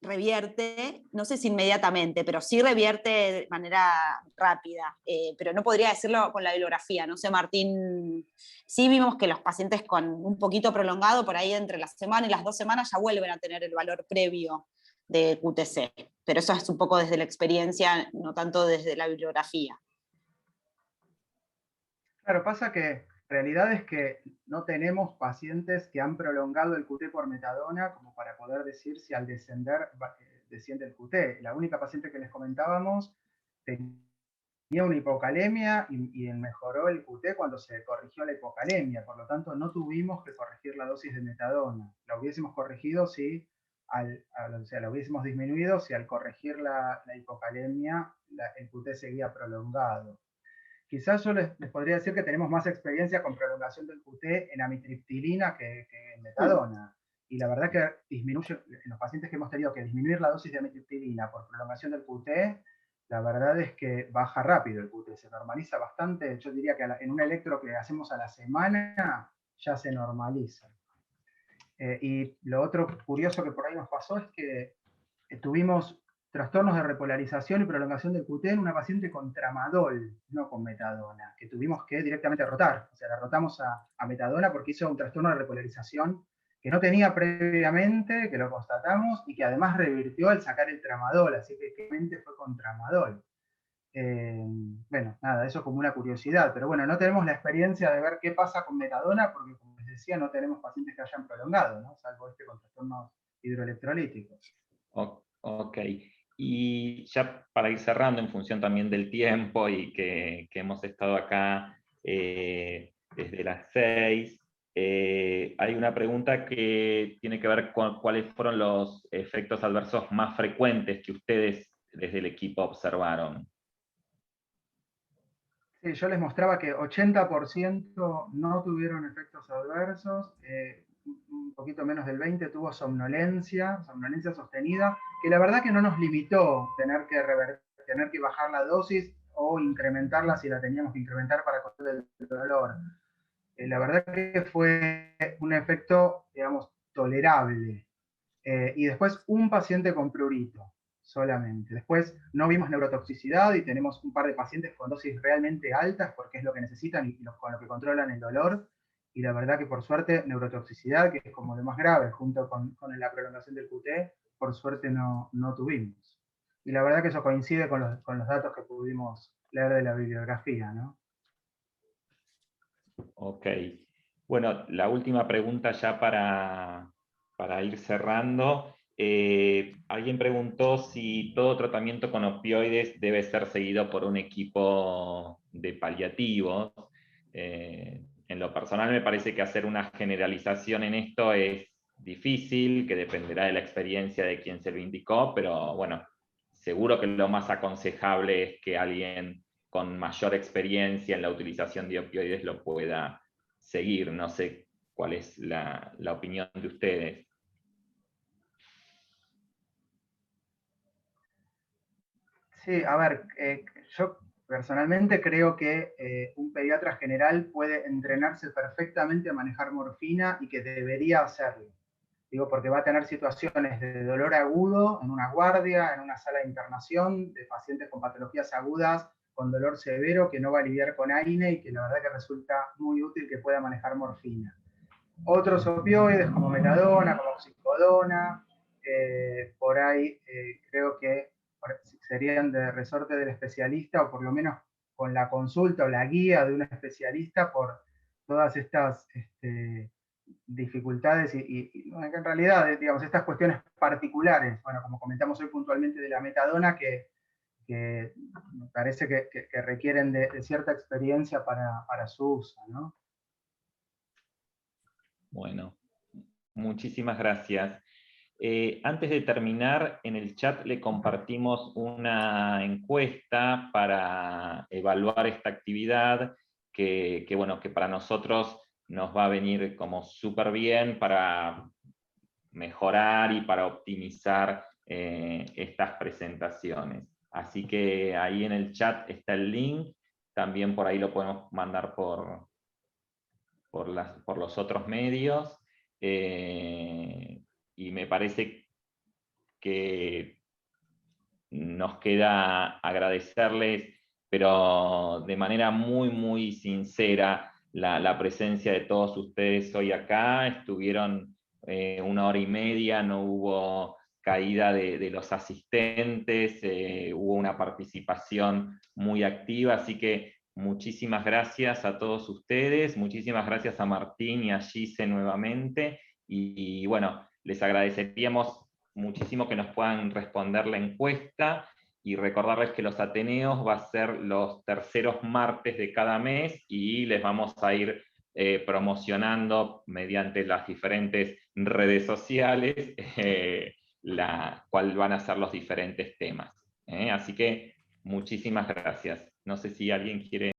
revierte, no sé si inmediatamente, pero sí revierte de manera rápida. Pero no podría decirlo con la bibliografía. No sé, Martín, sí vimos que los pacientes con un poquito prolongado, por ahí entre la semana y las 2 semanas, ya vuelven a tener el valor previo de QTc. Pero eso es un poco desde la experiencia, no tanto desde la bibliografía. Claro, pasa que la realidad es que no tenemos pacientes que han prolongado el QT por metadona como para poder decir si al descender desciende el QT. La única paciente que les comentábamos tenía una hipocalemia y mejoró el QT cuando se corrigió la hipocalemia. Por lo tanto, no tuvimos que corregir la dosis de metadona. La hubiésemos corregido si, o sea, la hubiésemos disminuido si al corregir la hipocalemia el QT seguía prolongado. Quizás yo les podría decir que tenemos más experiencia con prolongación del QT en amitriptilina que en metadona. Y la verdad que disminuye, en los pacientes que hemos tenido que disminuir la dosis de amitriptilina por prolongación del QT, la verdad es que baja rápido el QT, se normaliza bastante. Yo diría que en un electro que hacemos a la semana ya se normaliza. Y lo otro curioso que por ahí nos pasó es que tuvimos trastornos de repolarización y prolongación del QT en una paciente con tramadol, no con metadona, que tuvimos que directamente rotar. O sea, la rotamos a metadona porque hizo un trastorno de repolarización que no tenía previamente, que lo constatamos, y que además revirtió al sacar el tramadol, así que claramente fue con tramadol. Bueno, nada, eso como una curiosidad, pero bueno, no tenemos la experiencia de ver qué pasa con metadona, porque como les decía, no tenemos pacientes que hayan prolongado, ¿no? Salvo con trastornos hidroelectrolíticos. Ok, y ya para ir cerrando, en función también del tiempo y que hemos estado acá desde las 6, hay una pregunta que tiene que ver con cuáles fueron los efectos adversos más frecuentes que ustedes desde el equipo observaron. Sí, yo les mostraba que 80% no tuvieron efectos adversos, un poquito menos del 20% tuvo somnolencia sostenida, que la verdad que no nos limitó tener que bajar la dosis o incrementarla si la teníamos que incrementar para controlar el dolor. La verdad que fue un efecto, digamos, tolerable. Y después un paciente con prurito solamente. Después no vimos neurotoxicidad y tenemos un par de pacientes con dosis realmente altas porque es lo que necesitan y con lo que controlan el dolor. Y la verdad que por suerte neurotoxicidad, que es como lo más grave, junto con la prolongación del QT, por suerte no tuvimos. Y la verdad que eso coincide con los datos que pudimos leer de la bibliografía, ¿no? Ok. Bueno, la última pregunta ya para ir cerrando. Alguien preguntó si todo tratamiento con opioides debe ser seguido por un equipo de paliativos. En lo personal me parece que hacer una generalización en esto es difícil, que dependerá de la experiencia de quien se lo indicó, pero bueno, seguro que lo más aconsejable es que alguien con mayor experiencia en la utilización de opioides lo pueda seguir. No sé cuál es la opinión de ustedes. Sí, a ver, yo personalmente creo que un pediatra general puede entrenarse perfectamente a manejar morfina y que debería hacerlo. Digo, porque va a tener situaciones de dolor agudo en una guardia, en una sala de internación, de pacientes con patologías agudas, con dolor severo, que no va a lidiar con AINE y que la verdad que resulta muy útil que pueda manejar morfina. Otros opioides como metadona, como oxicodona, por ahí creo que serían de resorte del especialista o por lo menos con la consulta o la guía de un especialista por todas estas dificultades y en realidad, digamos, estas cuestiones particulares, bueno, como comentamos hoy puntualmente de la metadona, que me parece que requieren de cierta experiencia para su uso, ¿no? Bueno, muchísimas gracias. Antes de terminar, en el chat le compartimos una encuesta para evaluar esta actividad que bueno, que para nosotros nos va a venir como súper bien para mejorar y para optimizar estas presentaciones. Así que ahí en el chat está el link, también por ahí lo podemos mandar por los otros medios. Y me parece que nos queda agradecerles, pero de manera muy, muy sincera, la presencia de todos ustedes hoy acá. Estuvieron 1 hora y media, no hubo caída de los asistentes, hubo una participación muy activa, así que muchísimas gracias a todos ustedes, muchísimas gracias a Martín y a Gise nuevamente, y bueno, les agradeceríamos muchísimo que nos puedan responder la encuesta, y recordarles que los Ateneos va a ser los terceros martes de cada mes, y les vamos a ir promocionando mediante las diferentes redes sociales cuáles van a ser los diferentes temas. Así que muchísimas gracias. No sé si alguien quiere